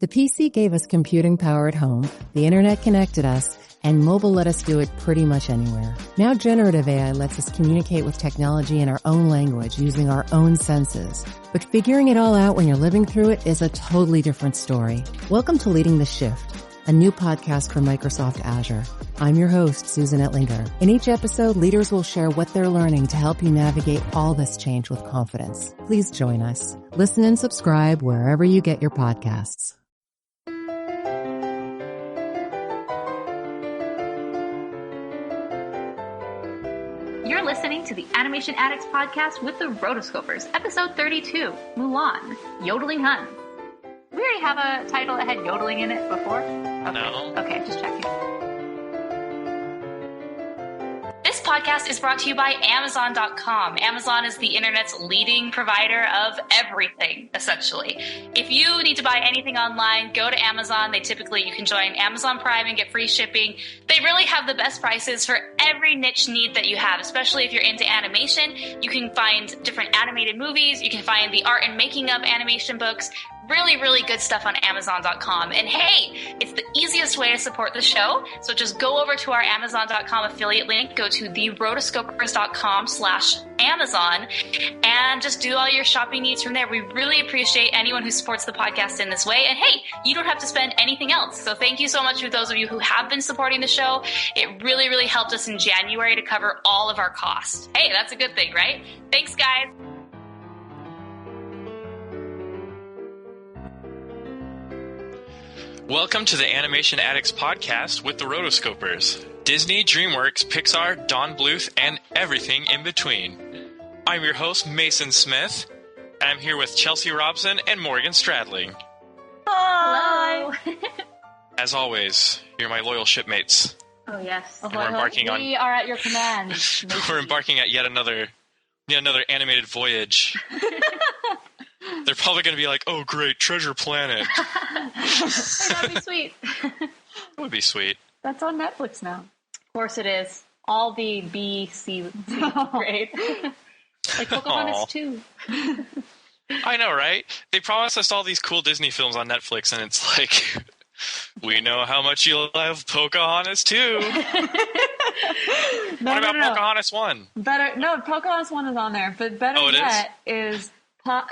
The PC gave us computing power at home, the internet connected us, and mobile let us do it pretty much anywhere. Now generative AI lets us communicate with technology in our own language using our own senses. But figuring it all out when you're living through it is a totally different story. Welcome to Leading the Shift, a new podcast from Microsoft Azure. I'm your host, Susan Ettlinger. In each episode, leaders will share what they're learning to help you navigate all this change with confidence. Please join us. Listen and subscribe wherever you get your podcasts. You're listening to the Animation Addicts podcast with the Rotoscopers, episode 32, Mulan, Yodeling Huns. We already have a title that had yodeling in it before? Okay. No. Okay, just checking. This podcast is brought to you by Amazon.com. Amazon is the internet's leading provider of everything, essentially. If you need to buy anything online, go to Amazon. You can join Amazon Prime and get free shipping. They really have the best prices for every niche need that you have, especially if you're into animation. You can find different animated movies. You can find the art and making of animation books. Really, really good stuff on Amazon.com. And hey, it's the easiest way to support the show. So just go over to our Amazon.com affiliate link, go to therotoscopers.com/Amazon, and just do all your shopping needs from there. We really appreciate anyone who supports the podcast in this way. And hey, you don't have to spend anything else. So thank you so much to those of you who have been supporting the show. It really, really helped us in January to cover all of our costs. Hey, that's a good thing, right? Thanks, guys. Welcome to the Animation Addicts podcast with the Rotoscopers. Disney, DreamWorks, Pixar, Don Bluth, and everything in between. I'm your host, Mason Smith, and I'm here with Chelsea Robson and Morgan Stradling. Hello. As always, you're my loyal shipmates. Oh, yes. And we're embarking on... We are at your command. We're embarking at yet another animated voyage. They're probably going to be like, oh, great, Treasure Planet. That'd be sweet. That would be sweet. That's on Netflix now. Of course it is. All the B, C, grade. Like Pocahontas too. I know, right? They promised us all these cool Disney films on Netflix, and it's like, we know how much you love Pocahontas too. What about Pocahontas 1? Pocahontas 1 is on there, but better yet is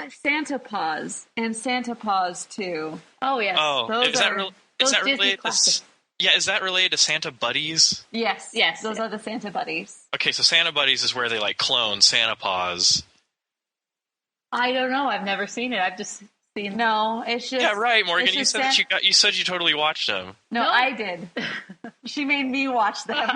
Santa Paws and Santa Paws 2. Oh, yes. Oh, is that related classics. is that related to Santa Buddies? Yes. Those are the Santa Buddies. Okay, so Santa Buddies is where they like clone Santa Paws. I don't know. I've never seen it. I've just seen. No, it's just. Yeah, right, Morgan. You said you said you totally watched them. No, I did. She made me watch them.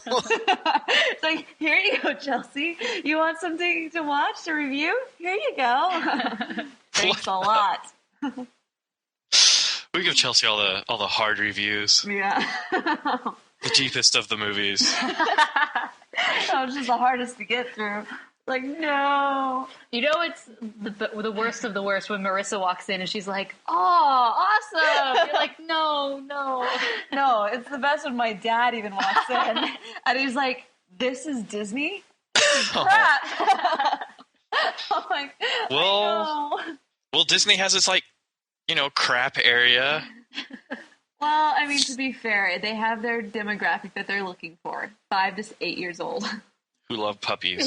It's like, here you go, Chelsea. You want something to watch, to review? Here you go. Thanks a lot. We give Chelsea all the hard reviews. Yeah. The deepest of the movies. That was just the hardest to get through. Like, no. You know, it's the worst of the worst when Marissa walks in and she's like, oh, awesome. You're like, no. No, it's the best when my dad even walks in. And he's like, this is Disney? This is crap. I'm like, well, Disney has its, crap area. Well, I mean, to be fair, they have their demographic that they're looking for. 5 to 8 years old. Who love puppies.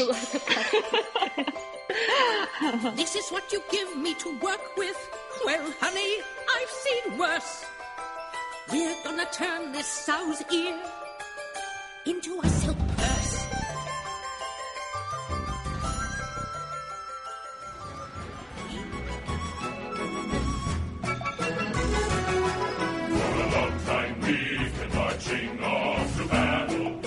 This is what you give me to work with. Well, honey, I've seen worse. We're gonna turn this sow's ear into a silk purse. For a long time we've been marching off to battle.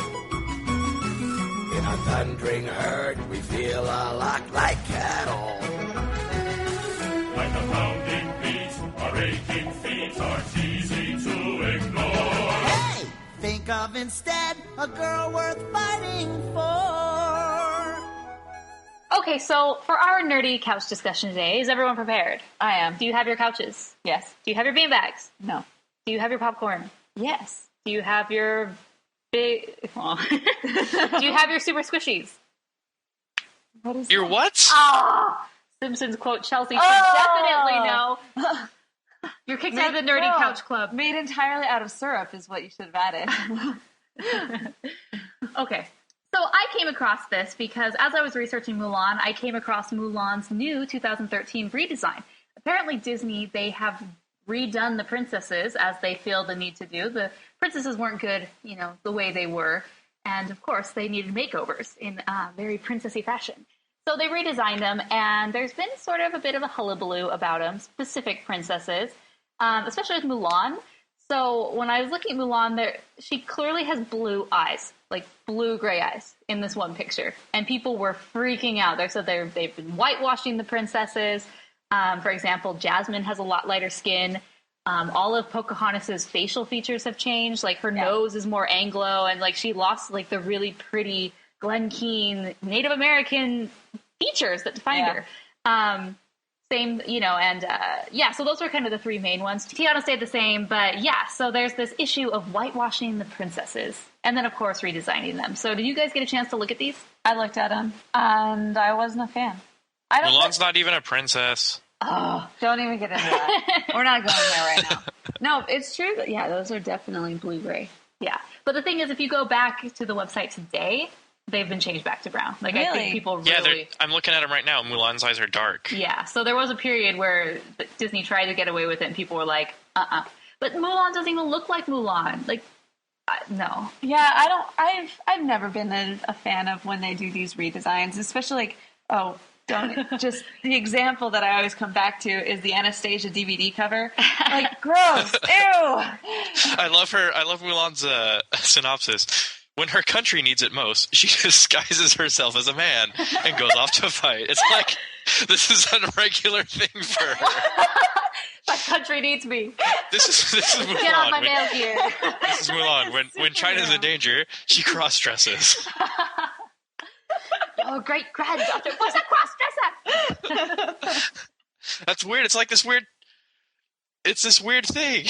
In a thundering herd, we feel a lot like cattle. Like a pounding beat, our aching feet aren't easy to ignore. Hey! Think of instead a girl worth fighting for. Okay, so for our nerdy couch discussion today, is everyone prepared? I am. Do you have your couches? Yes. Do you have your beanbags? No. Do you have your popcorn? Yes. Do you have your big... Do you have your super squishies? What is Your that? what? Ah! Simpsons quote Chelsea should definitely know. You're kicked out of the nerdy couch club. Made entirely out of syrup is what you should have added. Okay. So I came across this because as I was researching Mulan, I came across Mulan's new 2013 redesign. Apparently Disney, they have redone the princesses as they feel the need to do. The princesses weren't good, the way they were. And of course, they needed makeovers in very princessy fashion. So they redesigned them, and there's been sort of a bit of a hullabaloo about them, specific princesses, especially with Mulan. So when I was looking at Mulan, she clearly has blue eyes, like blue-gray eyes in this one picture. And people were freaking out. They said they've been whitewashing the princesses. For example, Jasmine has a lot lighter skin. All of Pocahontas' facial features have changed. Like her nose is more Anglo, and like she lost like the really pretty Glen Keane Native American features that defined her. Same, so those were kind of the three main ones. Tiana stayed the same, but so there's this issue of whitewashing the princesses, and then of course redesigning them. So did you guys get a chance to look at these? I looked at them, and I wasn't a fan. Mulan's not even a princess. Oh, don't even get into that. We're not going there right now. No, it's true. Yeah, those are definitely blue-gray. Yeah. But the thing is, if you go back to the website today, they've been changed back to brown. Like, really? I think people really... Yeah, I'm looking at them right now. Mulan's eyes are dark. Yeah, so there was a period where Disney tried to get away with it, and people were like, But Mulan doesn't even look like Mulan. Like, no. Yeah, I've never been a fan of when they do these redesigns, especially like, just the example that I always come back to is the Anastasia DVD cover. Like, gross. Ew. I love Mulan's synopsis. When her country needs it most, she disguises herself as a man and goes off to fight. It's like, this is a regular thing for her. My country needs me. This is Mulan. Get on my mail gear. This is Mulan. When China's in danger, she cross-dresses. Oh, great granddaughter was a cross-dresser. That's weird. It's like this weird... It's this weird thing.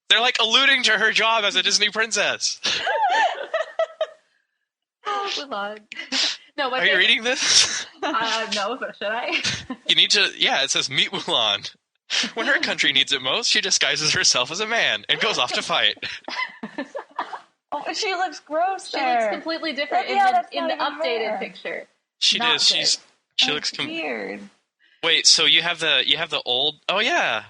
They're like alluding to her job as a Disney princess. Oh, Mulan. No, Are you reading this? No, but should I? You need to... Yeah, it says, meet Mulan. When her country needs it most, she disguises herself as a man and goes off to fight. Oh, she looks gross. She looks completely different in the updated picture. She does. She looks weird. Wait, so you have the old? Oh yeah.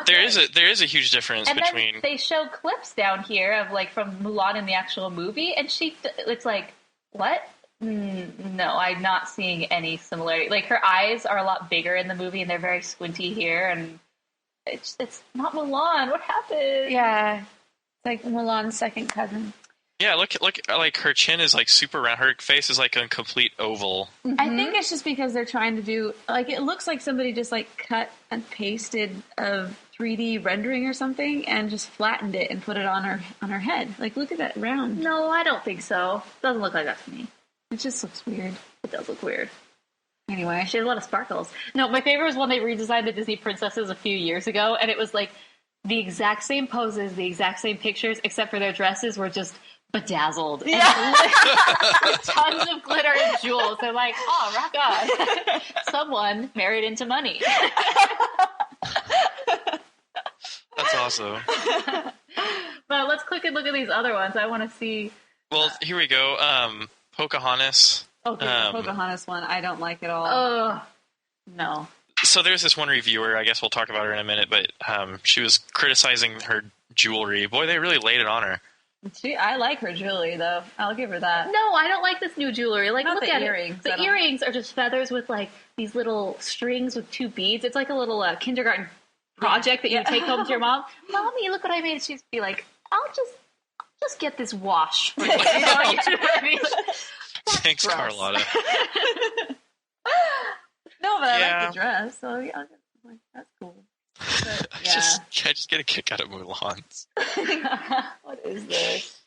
There is a huge difference between. Then they show clips down here of like from Mulan in the actual movie, and it's like, what? No, I'm not seeing any similarity. Like her eyes are a lot bigger in the movie, and they're very squinty here, and it's not Mulan. What happened? Yeah, it's like Mulan's second cousin. Yeah, look, like her chin is like super round. Her face is like a complete oval. Mm-hmm. I think it's just because they're trying to do, like, it looks like somebody just like cut and pasted a 3D rendering or something and just flattened it and put it on her head. Like, look at that round. No, I don't think so. Doesn't look like that to me. It just looks weird. It does look weird. Anyway. She has a lot of sparkles. No, my favorite was when they redesigned the Disney princesses a few years ago, and it was like the exact same poses, the exact same pictures, except for their dresses were just bedazzled. Yeah. With tons of glitter and jewels. They're like, oh, rock on. Someone married into money. That's awesome. But let's click and look at these other ones. I want to see. Well, here we go. Pocahontas. Okay, the Pocahontas one, I don't like at all. Oh, no. So there's this one reviewer, I guess we'll talk about her in a minute, but she was criticizing her jewelry. Boy, they really laid it on her. I like her jewelry, though. I'll give her that. No, I don't like this new jewelry. Like, Not look the at earrings. It. The earrings are just feathers with, like, these little strings with 2 beads. It's like a little kindergarten project that you take home to your mom. Mommy, look what I made. She'd be like, I'll just get this wash for you. You know what I mean? Thanks, gross. Carlotta. No, but I like the dress, so yeah, that's cool. But, yeah. I just get a kick out of Mulan's. What is this?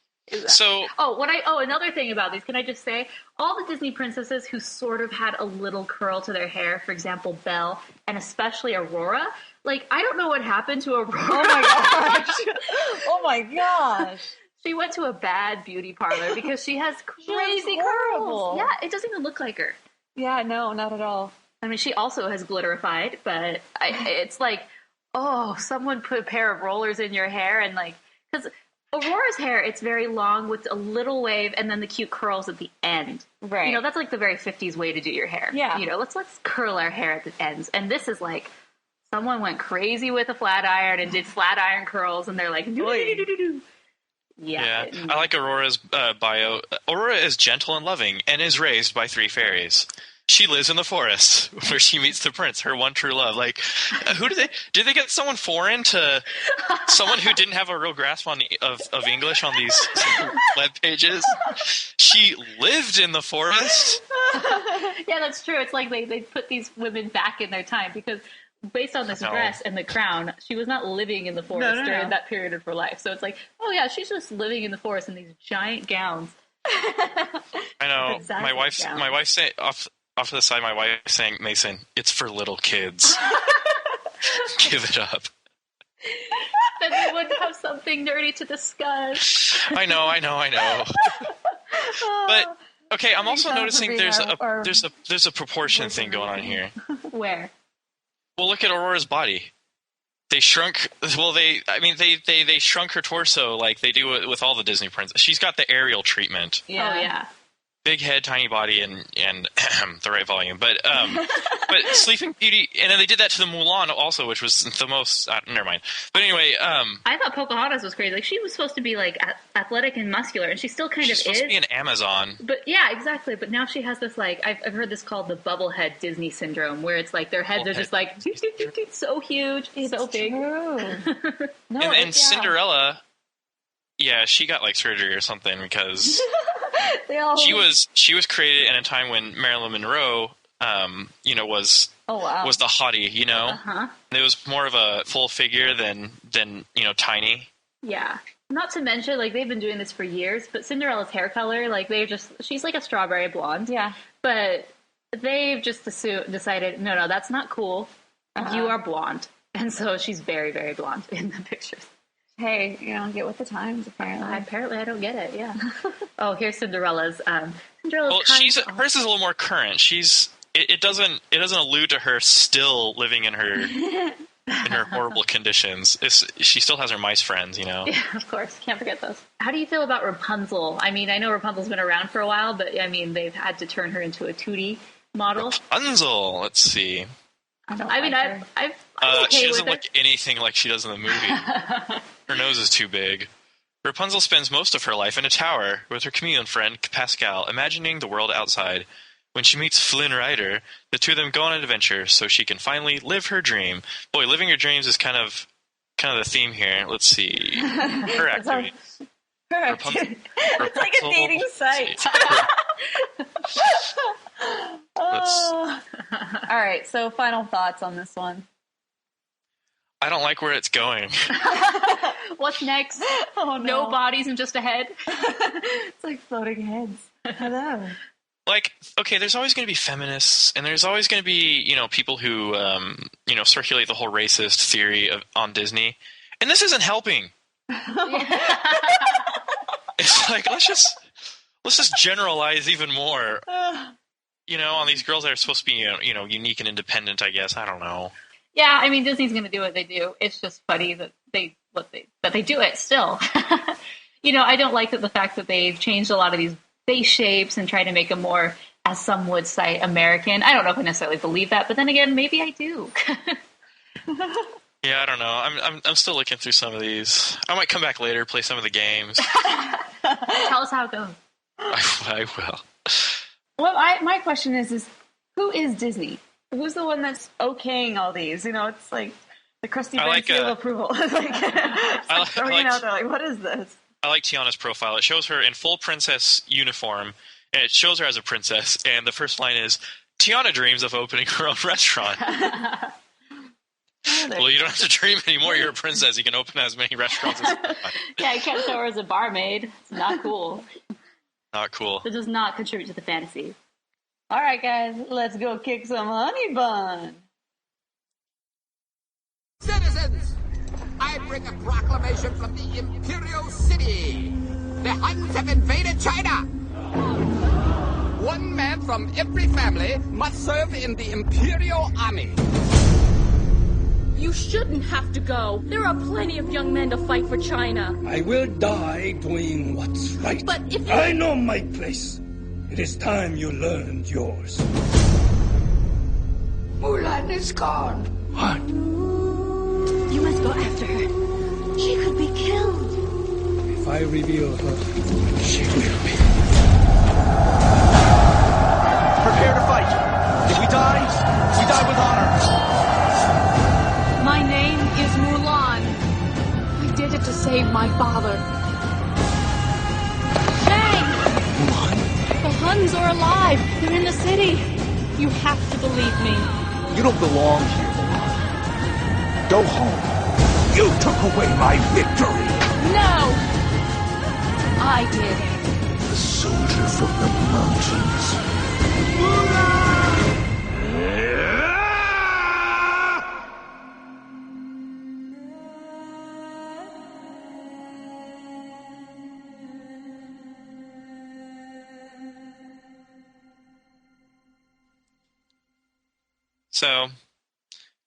Another thing about these, can I just say, all the Disney princesses who sort of had a little curl to their hair, for example, Belle, and especially Aurora, like, I don't know what happened to Aurora. Oh my gosh. Oh my gosh. She went to a bad beauty parlor because she has crazy curls. Yeah, it doesn't even look like her. Yeah, no, not at all. I mean, she also has glitterified, but it's like oh, someone put a pair of rollers in your hair and like, because Aurora's hair, it's very long with a little wave and then the cute curls at the end. Right. You know, that's like the very 50s way to do your hair. Yeah. You know, let's curl our hair at the ends. And this is like, someone went crazy with a flat iron and did flat iron curls and they're like, do-do-do-do-do-do. Yeah. I like Aurora's bio. Aurora is gentle and loving and is raised by 3 fairies. She lives in the forest where she meets the prince, her one true love. Like, who did they get someone foreign to someone who didn't have a real grasp of English on these web pages? She lived in the forest. Yeah, that's true. It's like they put these women back in their time because based on this dress and the crown, she was not living in the forest during that period of her life. So it's like, oh yeah, she's just living in the forest in these giant gowns. I know. Exactly. My wife say off to the side, my wife saying, Mason, it's for little kids. Give it up. Then we would have something nerdy to discuss. I know. But okay, I'm also noticing there's a proportion thing going on here. Where? Well, look at Aurora's body. They shrunk. Well, they shrunk her torso like they do it with all the Disney princesses. She's got the Ariel treatment. Yeah. Oh yeah. Big head, tiny body, and the right volume. But Sleeping Beauty, and then they did that to the Mulan also, which was the most. Never mind. But anyway, I thought Pocahontas was crazy. Like she was supposed to be like athletic and muscular, and she still kind of is. She's supposed to be an Amazon. But yeah, exactly. But now she has this like I've heard this called the bubblehead Disney syndrome, where it's like their heads are just like so huge, so big. No, and Cinderella, yeah, she got like surgery or something because. She was created in a time when Marilyn Monroe, was the hottie, you know. Uh-huh. It was more of a full figure than tiny. Yeah. Not to mention, like they've been doing this for years, but Cinderella's hair color, like she's like a strawberry blonde. Yeah. But they've just decided, no, that's not cool. Uh-huh. You are blonde, and so she's very, very blonde in the pictures. Hey, get with the times, apparently. Apparently, I don't get it, yeah. Oh, here's Cinderella's. Well, hers is a little more current. It doesn't allude to her still living in her horrible conditions. She still has her mice friends, you know. Yeah, of course. Can't forget those. How do you feel about Rapunzel? I mean, I know Rapunzel's been around for a while, but I mean, they've had to turn her into a 2D model. Rapunzel, let's see. I'm okay she doesn't with look anything like she does in the movie. Her nose is too big. Rapunzel spends most of her life in a tower with her chameleon friend Pascal, imagining the world outside. When she meets Flynn Rider, the two of them go on an adventure so she can finally live her dream. Boy, living your dreams is kind of the theme here. Let's see. Her activity. It's like a dating site. All right, so final thoughts on this one. I don't like where it's going. What's next? Oh, no bodies and just a head? It's like floating heads. Hello. Like, okay, there's always going to be feminists, and there's always going to be, people who, circulate the whole racist theory on Disney. And this isn't helping. It's like, let's just generalize even more, on these girls that are supposed to be, unique and independent, I guess. I don't know. Yeah, I mean, Disney's going to do what they do. It's just funny that they do it still. I don't like the fact that they've changed a lot of these face shapes and tried to make them more, as some would say, American. I don't know if I necessarily believe that, but then again, maybe I do. Yeah, I don't know. I'm still looking through some of these. I might come back later, play some of the games. Tell us how it goes. I will. Well, my question is who is Disney? Who's the one that's okaying all these? It's like the crusty seal of approval. It's throwing it out there. Like, what is this? I like Tiana's profile. It shows her in full princess uniform, and it shows her as a princess. And the first line is, Tiana dreams of opening her own restaurant. Well, you don't have to dream anymore. You're a princess. You can open as many restaurants as you want. Yeah, you can't show her as a barmaid. It's not cool. Not cool. It does not contribute to the fantasy. All right, guys, let's go kick some honey bun. Citizens, I bring a proclamation from the Imperial City. The Huns have invaded China. One man from every family must serve in the Imperial Army. You shouldn't have to go. There are plenty of young men to fight for China. I will die doing what's right. But if you... I know my place. It is time you learned yours. Mulan is gone. What? You must go after her. She could be killed. If I reveal her, she will be. Prepare to fight. If we die with honor. My name is Mulan. I did it to save my father. Shang! Mulan? The Huns are alive. They're in the city. You have to believe me. You don't belong here, Mulan. Go home. You took away my victory. No! I did. The soldier from the mountains. So,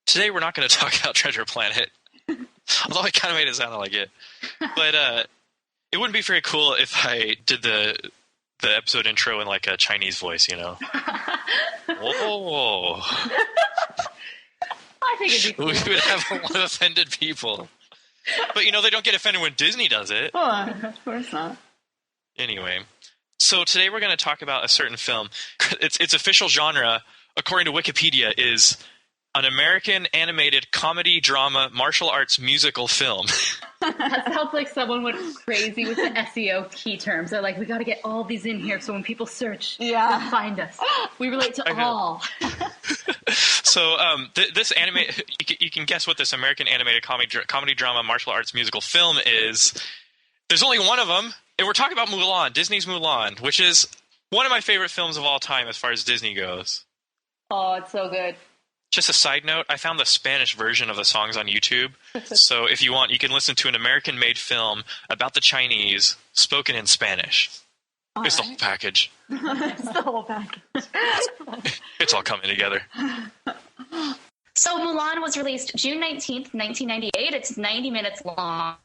today we're not going to talk about Treasure Planet, although I kind of made it sound like it. But it wouldn't be very cool if I did the episode intro in like a Chinese voice, you know? Whoa! I think it'd be cool. We would have a lot of offended people. But, you know, they don't get offended when Disney does it. Oh, of course not. Anyway, so today we're going to talk about a certain film. Its official genre, according to Wikipedia, is an American animated comedy, drama, martial arts musical film. That sounds like someone went crazy with the SEO key terms. They're like, we got to get all these in here so when people search, they'll find us. We relate to all. So this anime, you can guess what this American animated comedy, drama, martial arts musical film is. There's only one of them, and we're talking about Mulan, Disney's Mulan, which is one of my favorite films of all time as far as Disney goes. Oh, it's so good. Just a side note, I found the Spanish version of the songs on YouTube. So if you want, you can listen to an American-made film about the Chinese spoken in Spanish. It's the whole package. It's the whole package. It's all coming together. So Mulan was released June 19th, 1998. It's 90 minutes long.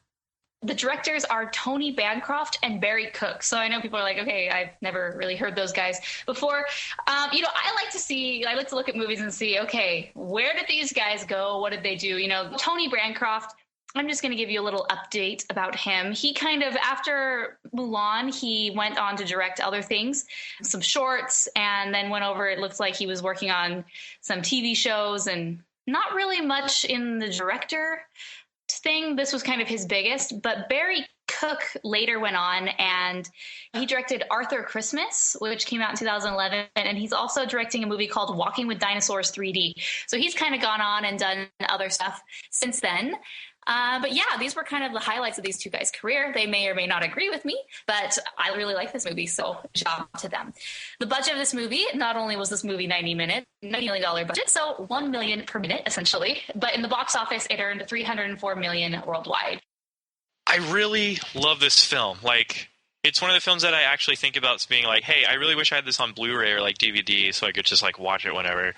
The directors are Tony Bancroft and Barry Cook. So I know people are like, okay, I've never really heard those guys before. You know, I like to look at movies and see, okay, where did these guys go? What did they do? You know, Tony Bancroft, I'm just going to give you a little update about him. He kind of, after Mulan, he went on to direct other things, some shorts, and then went over, it looks like he was working on some TV shows and not really much in the director thing. This was kind of his biggest, but Barry Cook later went on and he directed Arthur Christmas, which came out in 2011, and he's also directing a movie called Walking with Dinosaurs 3D. So he's kind of gone on and done other stuff since then. But yeah, these were kind of the highlights of these two guys' career. They may or may not agree with me, but I really like this movie, so job to them. The budget of this movie, not only was this movie $90 million budget, so $1 million per minute, essentially, but in the box office, it earned $304 million worldwide. I really love this film. Like, it's one of the films that I actually think about as being like, hey, I really wish I had this on Blu-ray or like DVD so I could just like watch it whenever.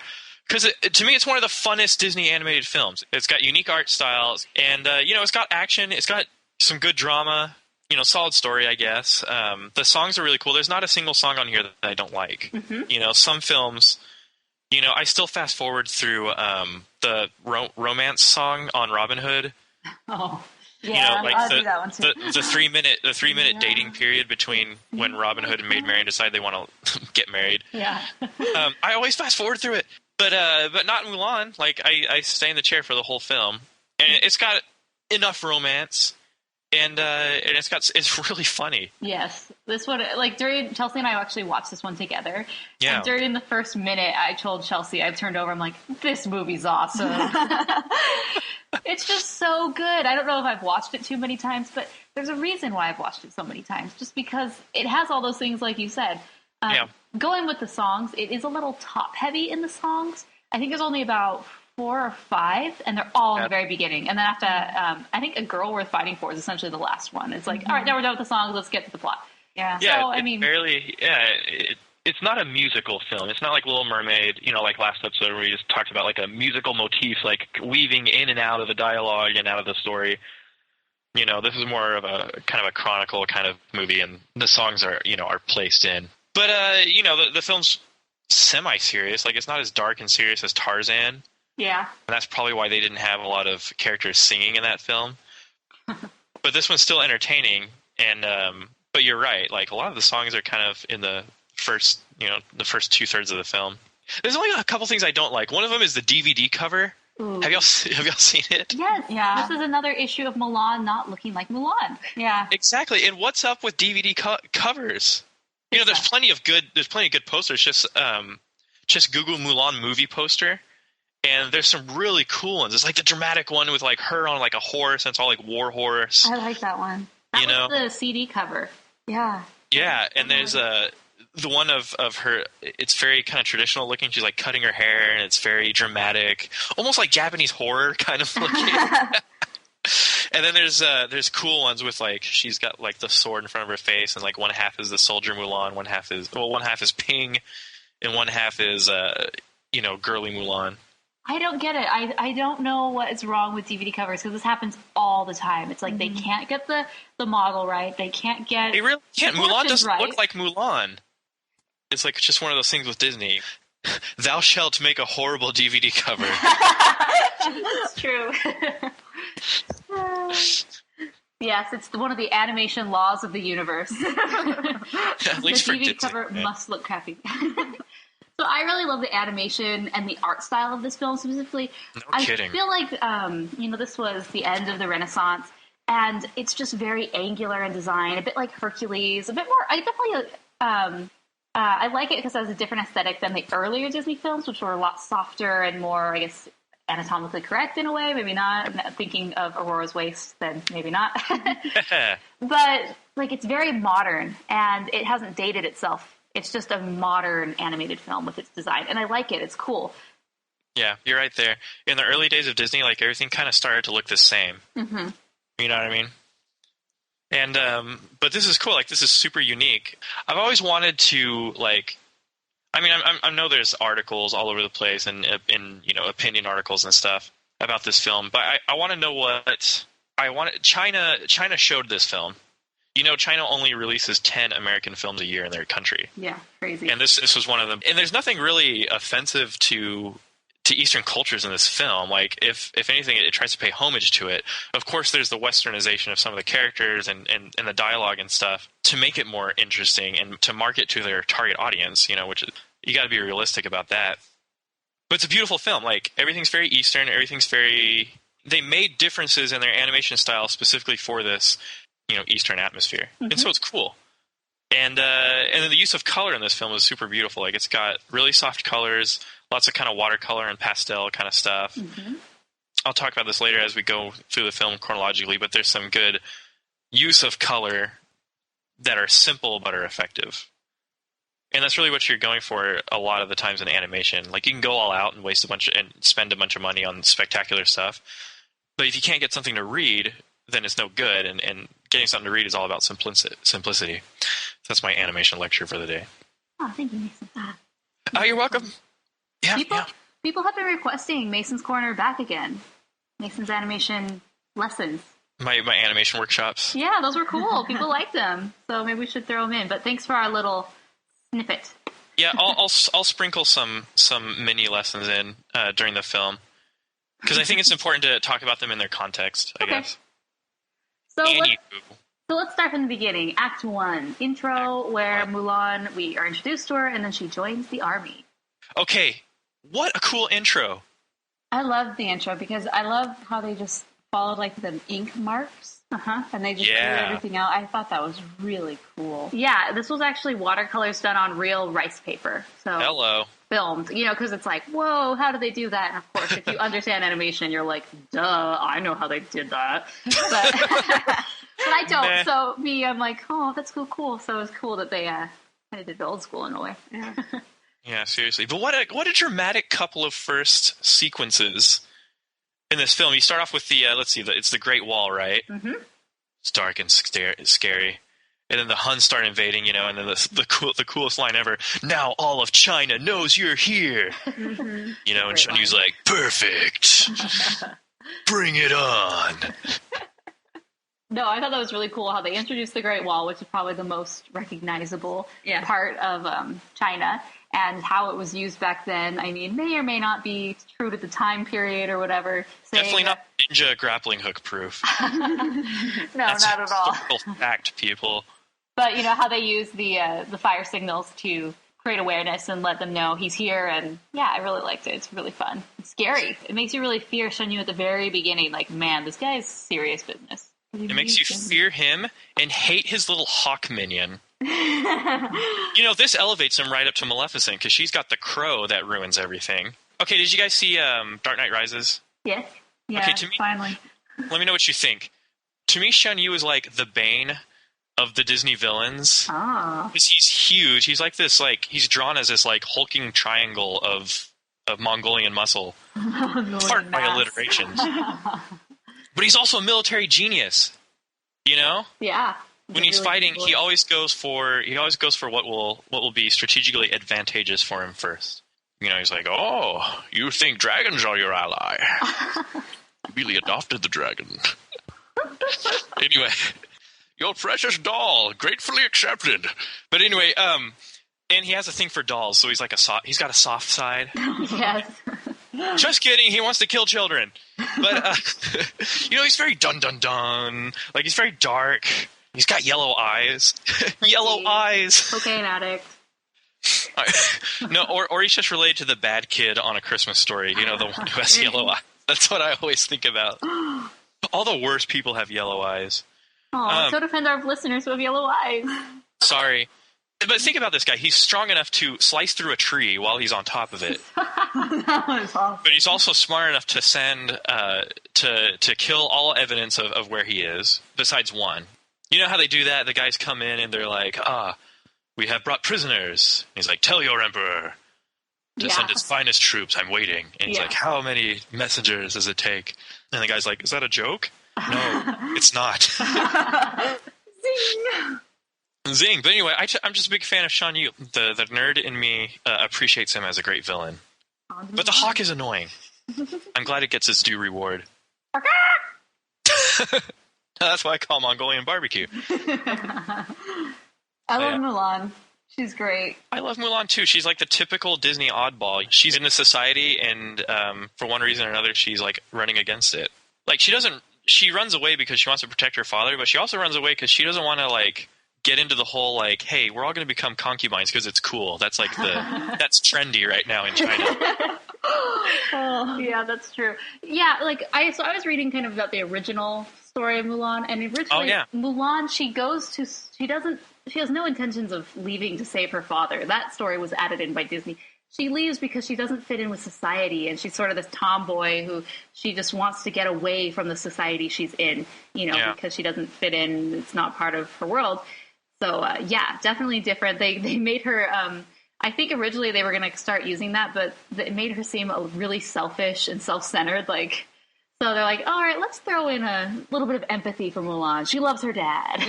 Because to me, it's one of the funnest Disney animated films. It's got unique art styles, and you know, it's got action. It's got some good drama. You know, solid story, I guess. The songs are really cool. There's not a single song on here that I don't like. Mm-hmm. You know, some films. You know, I still fast forward through the romance song on Robin Hood. Oh, yeah, you know, like I'll do that one too. the 3 minute dating period between when Robin Hood and Maid Marian decide they want to get married. Yeah. I always fast forward through it. But not Mulan. Like, I stay in the chair for the whole film, and it's got enough romance, and it's really funny. Yes, this one, like during Chelsea and I actually watched this one together. Yeah. And during the first minute, I told Chelsea, I turned over, I'm like, this movie's awesome. It's just so good. I don't know if I've watched it too many times, but there's a reason why I've watched it so many times, just because it has all those things, like you said. Going with the songs, it is a little top heavy in the songs. I think there's only about 4 or 5, and they're all in the very beginning. And then after, I think A Girl Worth Fighting For is essentially the last one. It's like, all right, now we're done with the songs, let's get to the plot. Yeah. Yeah, so, it it's not a musical film. It's not like Little Mermaid, like last episode where we just talked about like a musical motif, like weaving in and out of the dialogue and out of the story. This is more of a kind of a chronicle kind of movie, and the songs are placed in. But the film's semi-serious. Like, it's not as dark and serious as Tarzan. Yeah. And that's probably why they didn't have a lot of characters singing in that film. But this one's still entertaining, and but you're right. Like, a lot of the songs are kind of in the first 2/3 of the film. There's only a couple things I don't like. One of them is the DVD cover. Ooh. Have y'all seen it? Yes. Yeah. This is another issue of Mulan not looking like Mulan. Yeah. Exactly. And what's up with DVD covers? There's plenty of good posters. Just Google Mulan movie poster, and there's some really cool ones. It's like the dramatic one with like her on like a horse, and it's all like war horse. I like that one. That was the CD cover. Yeah. Yeah, and there's the one of her. It's very kind of traditional looking. She's like cutting her hair, and it's very dramatic, almost like Japanese horror kind of looking. And then there's cool ones with like she's got like the sword in front of her face, and like one half is the soldier Mulan, one half is Ping, and one half is girly Mulan. I don't get it. I don't know what is wrong with DVD covers, because this happens all the time. It's like they can't get the model right. They can't get. They really can't. Mulan doesn't right. look like Mulan. It's like just one of those things with Disney. Thou shalt make a horrible DVD cover. That's true. Yes, it's one of the animation laws of the universe. At least the for DVD Disney, cover yeah. must look crappy. So I really love the animation and the art style of this film specifically. No kidding. I feel like this was the end of the Renaissance, and it's just very angular in design, a bit like Hercules, a bit more. I definitely I like it because it has a different aesthetic than the earlier Disney films, which were a lot softer and more, I guess, anatomically correct in a way. Maybe not. I'm not thinking of Aurora's waist, then maybe not. But like, it's very modern, and it hasn't dated itself. It's just a modern animated film with its design, and I like it. It's cool. Yeah, you're right there. In the early days of Disney, like, everything kind of started to look the same. Mm-hmm. You know what I mean? And but this is cool. Like, this is super unique. I've always wanted to, like, I mean, I know there's articles all over the place and opinion articles and stuff about this film, but I want to know what I want. China showed this film. China only releases 10 American films a year in their country. Yeah, crazy. And this was one of them. And there's nothing really offensive to Eastern cultures in this film. Like, if anything, it tries to pay homage to it. Of course, there's the westernization of some of the characters and the dialogue and stuff to make it more interesting and to market to their target audience, which is, you got to be realistic about that. But it's a beautiful film. Like, everything's very Eastern. They made differences in their animation style specifically for this, Eastern atmosphere. Mm-hmm. And so it's cool. And then the use of color in this film is super beautiful. Like, it's got really soft colors, lots of kind of watercolor and pastel kind of stuff. Mm-hmm. I'll talk about this later as we go through the film chronologically, but there's some good use of color that are simple but are effective. And that's really what you're going for a lot of the times in animation. Like, you can go all out and spend a bunch of money on spectacular stuff, but if you can't get something to read, then it's no good. And getting something to read is all about simplicity. So that's my animation lecture for the day. Oh, thank you, Mason. Oh, you're welcome. Yeah, People have been requesting Mason's Corner back again. Mason's animation lessons. My animation workshops. Yeah, those were cool. People liked them, so maybe we should throw them in. But thanks for our little snippet. Yeah, I'll sprinkle some mini lessons in during the film, because I think it's important to talk about them in their context, I guess. So let's start from the beginning. Act 1, intro, where Mulan, we are introduced to her, and then she joins the army. Okay, what a cool intro. I love the intro because I love how they just followed like the ink marks. And they just drew everything out. I thought that was really cool. Yeah, this was actually watercolors done on real rice paper. So filmed, because it's like, whoa, how did they do that? And of course, if you understand animation, you're like, duh, I know how they did that. But I don't. So I'm like, oh, that's cool. So it was cool that they kind of did the old school in a way. Yeah. Yeah, seriously. But what a dramatic couple of first sequences in this film. You start off with the it's the Great Wall, right? Mm-hmm. It's dark and scary. And then the Huns start invading, you know, and then the coolest line ever, "Now all of China knows you're here." You know, and Shan Yu's like, "Perfect. Bring it on." No, I thought that was really cool how they introduced the Great Wall, which is probably the most recognizable part of China, and how it was used back then. I mean, may or may not be true to the time period or whatever. Definitely not ninja grappling hook proof. No, that's not at all. Fact, people. But you know how they use the fire signals to create awareness and let them know he's here, and yeah, I really liked it. It's really fun. It's scary. It makes you really fear Shan Yu at the very beginning. Like, man, this guy is serious business. It makes you fear him and hate his little hawk minion. You know, this elevates him right up to Maleficent because she's got the crow that ruins everything. Okay, did you guys see Dark Knight Rises? Yes. Yeah, okay, to me, finally. Let me know what you think. To me, Shan Yu is like the Bane of the Disney villains. Because he's huge. He's like this, like, he's drawn as this, like, hulking triangle of Mongolian muscle. Pardon my alliterations. But he's also a military genius. You know? Yeah. When he's fighting, he always goes for what will be strategically advantageous for him first. You know, he's like, "Oh, you think dragons are your ally? You really adopted the dragon." Anyway, your precious doll, gratefully accepted. But anyway, and he has a thing for dolls, so he's like he's got a soft side. Yes. Just kidding. He wants to kill children. But you know, he's very dun dun dun. Like, he's very dark. He's got yellow eyes. Yellow eyes. Cocaine addict. No, or he's just related to the bad kid on A Christmas Story. You know, the one who has yellow eyes. That's what I always think about. All the worst people have yellow eyes. Oh, so defend our listeners who have yellow eyes. Sorry. But think about this guy. He's strong enough to slice through a tree while he's on top of it. That was awesome. But he's also smart enough to send to kill all evidence of where he is, besides one. You know how they do that? The guys come in and they're like, "We have brought prisoners." And he's like, "Tell your emperor to send his finest troops. I'm waiting." And he's like, "How many messengers does it take?" And the guy's like, "Is that a joke?" "No, it's not." Zing! Zing. But anyway, I'm just a big fan of Shan Yu. The nerd in me appreciates him as a great villain. But the hawk is annoying. I'm glad it gets its due reward. That's why I call Mongolian barbecue. I love Mulan. She's great. I love Mulan too. She's like the typical Disney oddball. She's in the society, and for one reason or another, she's like running against it. Like, she runs away because she wants to protect her father, but she also runs away because she doesn't want to like get into the whole like, hey, we're all going to become concubines because it's cool. That's like that's trendy right now in China. Oh, yeah, that's true. Yeah, like I was reading kind of about the original story of Mulan, and originally Mulan, she has no intentions of leaving to save her father. That story was added in by Disney. She leaves because she doesn't fit in with society, and she's sort of this tomboy who she just wants to get away from the society she's in, because she doesn't fit in. It's not part of her world. So, definitely different. They made her, I think originally they were going to start using that, but it made her seem really selfish and self-centered. So they're like, all right, let's throw in a little bit of empathy for Mulan. She loves her dad.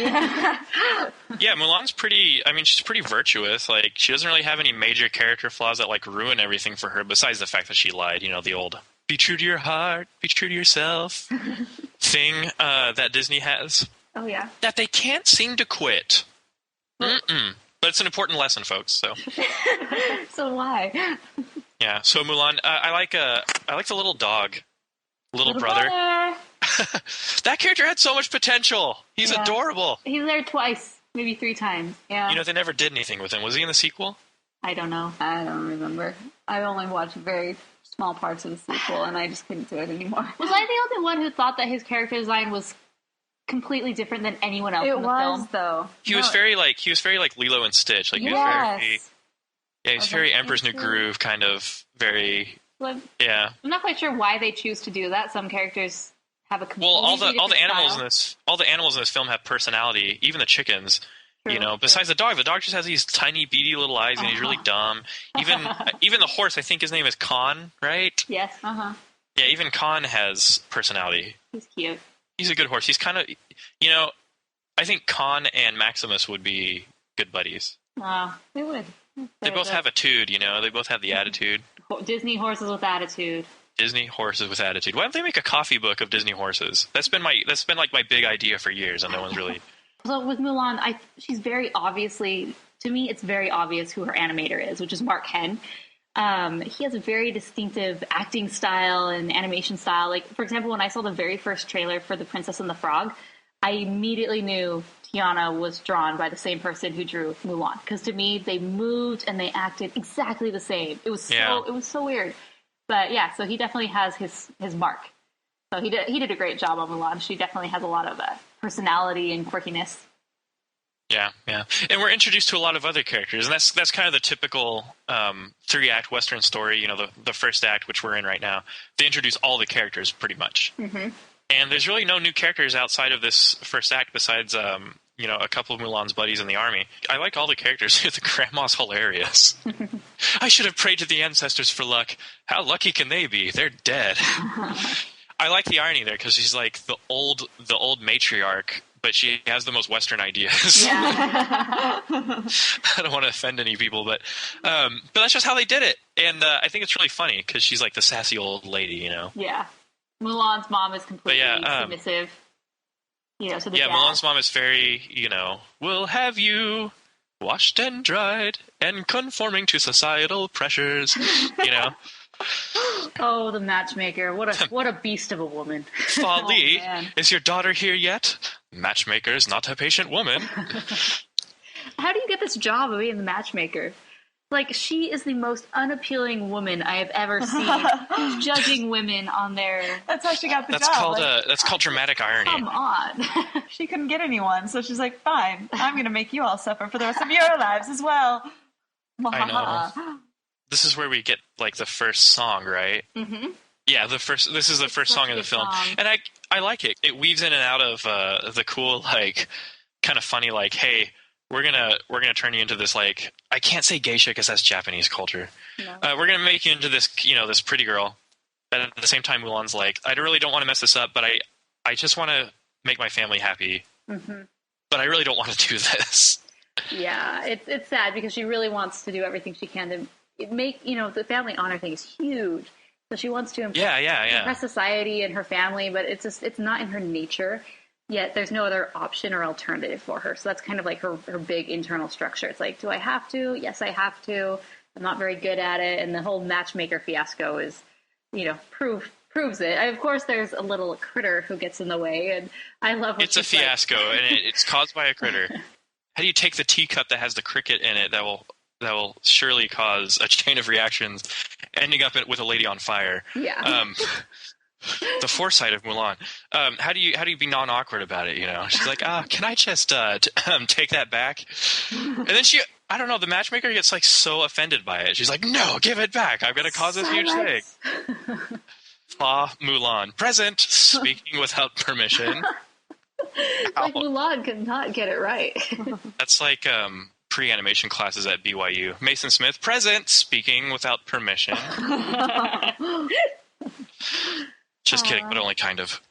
Yeah, Mulan's she's pretty virtuous. Like, she doesn't really have any major character flaws that, like, ruin everything for her, besides the fact that she lied. The old, be true to your heart, be true to yourself thing that Disney has. Oh, yeah. That they can't seem to quit. But it's an important lesson, folks, so. So why? Yeah, so Mulan, I like the little dog. Little brother. That character had so much potential. He's adorable. He's there twice, maybe 3 times. Yeah. They never did anything with him. Was he in the sequel? I don't know. I don't remember. I only watched very small parts of the sequel, and I just couldn't do it anymore. Was I the only one who thought that his character design was completely different than anyone else in the film? It was, though. He was very like Lilo and Stitch. Like, he was very Emperor's New Groove, kind of very. Yeah, I'm not quite sure why they choose to do that. Some characters have a completely all the animals style. all the animals in this film have personality. Even the chickens, True, besides the dog just has these tiny beady little eyes, and he's really dumb. Even the horse, I think his name is Khan, right? Yes. Yeah, even Khan has personality. He's cute. He's a good horse. He's kind of, I think Khan and Maximus would be good buddies. They would. They both have attitude, you know. They both have the attitude. Disney horses with attitude. Disney horses with attitude. Why don't they make a coffee book of Disney horses? That's been like my big idea for years, and no one's really. So with Mulan, she's very obviously, to me, it's very obvious who her animator is, which is Mark Henn. He has a very distinctive acting style and animation style. Like, for example, when I saw the very first trailer for The Princess and the Frog, I immediately knew Tiana was drawn by the same person who drew Mulan. Because to me, they moved and they acted exactly the same. It was so weird. But yeah, so he definitely has his mark. So he did a great job on Mulan. She definitely has a lot of personality and quirkiness. Yeah. And we're introduced to a lot of other characters, and that's kind of the typical 3-act Western story. You know, the first act, which we're in right now, they introduce all the characters pretty much. Mm-hmm. And there's really no new characters outside of this first act besides, a couple of Mulan's buddies in the army. I like all the characters. The grandma's hilarious. I should have prayed to the ancestors for luck. How lucky can they be? They're dead. I like the irony there because she's like the old matriarch, but she has the most Western ideas. Yeah. I don't want to offend any people, but that's just how they did it. And I think it's really funny because she's like the sassy old lady, you know? Yeah. Mulan's mom is completely submissive. So dad. Mulan's mom is very, we'll have you washed and dried and conforming to societal pressures, Oh, the matchmaker. What a beast of a woman. Fa Li, is your daughter here yet? Matchmaker is not a patient woman. How do you get this job of being the matchmaker? Like, she is the most unappealing woman I have ever seen. Judging women on their... That's how she got the job. That's called dramatic irony. Come on. She couldn't get anyone, so she's like, fine, I'm going to make you all suffer for the rest of your lives as well. I know. This is where we get, like, the first song, right? Mm-hmm. Yeah, this is the first song of the film. And I like it. It weaves in and out of the cool, like, kind of funny, like, hey... We're gonna turn you into this, like, I can't say geisha because that's Japanese culture. No. We're gonna make you into this, this pretty girl. But at the same time, Mulan's like, I really don't want to mess this up, but I just want to make my family happy. Mm-hmm. But I really don't want to do this. Yeah, it's sad because she really wants to do everything she can to make, the family honor thing is huge. So she wants to impress society and her family, but it's not in her nature. Yet there's no other option or alternative for her. So that's kind of like her big internal structure. It's like, do I have to? Yes, I have to. I'm not very good at it. And the whole matchmaker fiasco is, proves it. Of course, there's a little critter who gets in the way. And I love what it's a fiasco, and it's caused by a critter. How do you take the teacup that has the cricket in it that will surely cause a chain of reactions, ending up with a lady on fire? Yeah. The foresight of Mulan. How do you be non-awkward about it? She's like, can I just take that back? And then I don't know. The matchmaker gets like so offended by it. She's like, no, give it back. I'm going to cause this huge thing. Fa Mulan, present, speaking without permission. Like Mulan could not get it right. That's like pre-animation classes at BYU. Mason Smith, present, speaking without permission. Just kidding, but only kind of.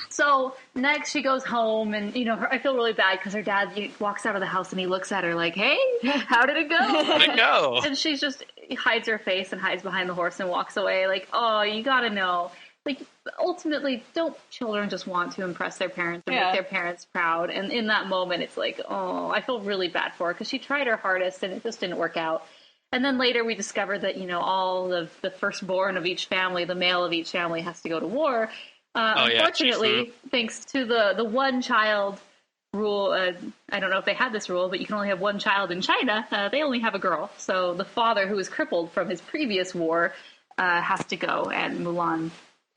So next she goes home, and I feel really bad because her dad walks out of the house and he looks at her like, "Hey, how did it go?" How did it go? And she just hides her face and hides behind the horse and walks away. Like, oh, you gotta know. Like, ultimately, don't children just want to impress their parents and make their parents proud? And in that moment, it's like, oh, I feel really bad for her because she tried her hardest and it just didn't work out. And then later we discovered that, all of the firstborn of each family, the male of each family, has to go to war. Unfortunately, thanks to the one child rule, I don't know if they had this rule, but you can only have one child in China. They only have a girl. So the father, who is crippled from his previous war, has to go. And Mulan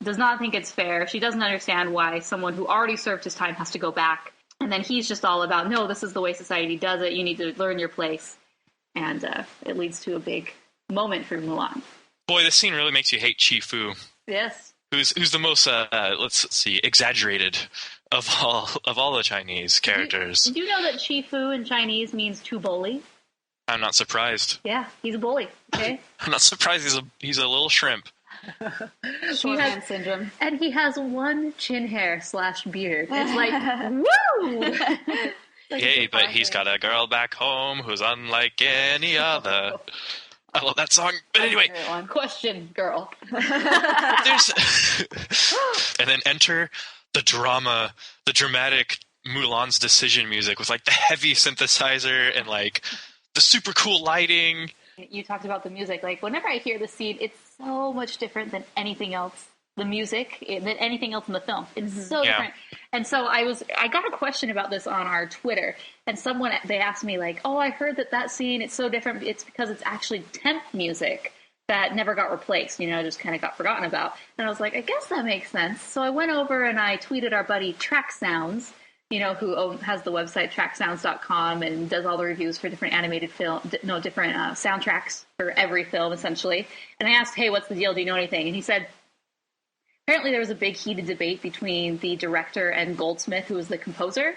does not think it's fair. She doesn't understand why someone who already served his time has to go back. And then he's just all about, no, this is the way society does it. You need to learn your place. And it leads to a big moment for Mulan. Boy, this scene really makes you hate Chi Fu. Yes. Who's the most let's see, exaggerated of all the Chinese characters. Did you know that Chi Fu in Chinese means to bully? I'm not surprised. Yeah, he's a bully. Okay. I'm not surprised. He's a little shrimp. Shorthand syndrome. And he has one chin hair / beard. It's like, woo! Yay, but he's got a girl back home who's unlike any other. I love that song. But anyway. Question, girl. There's and then enter the dramatic Mulan's decision music with like the heavy synthesizer and like the super cool lighting. You talked about the music. Like whenever I hear the scene, it's so much different than anything else. The music than anything else in the film. It's so different. And so I got a question about this on our Twitter, and they asked me like, "Oh, I heard that scene. It's so different. It's because it's actually temp music that never got replaced. Just kind of got forgotten about." And I was like, I guess that makes sense. So I went over and I tweeted our buddy Track Sounds, who has the website tracksounds.com and does all the reviews for different animated different soundtracks for every film essentially. And I asked, "Hey, what's the deal? Do you know anything?" And he said, apparently there was a big heated debate between the director and Goldsmith, who was the composer.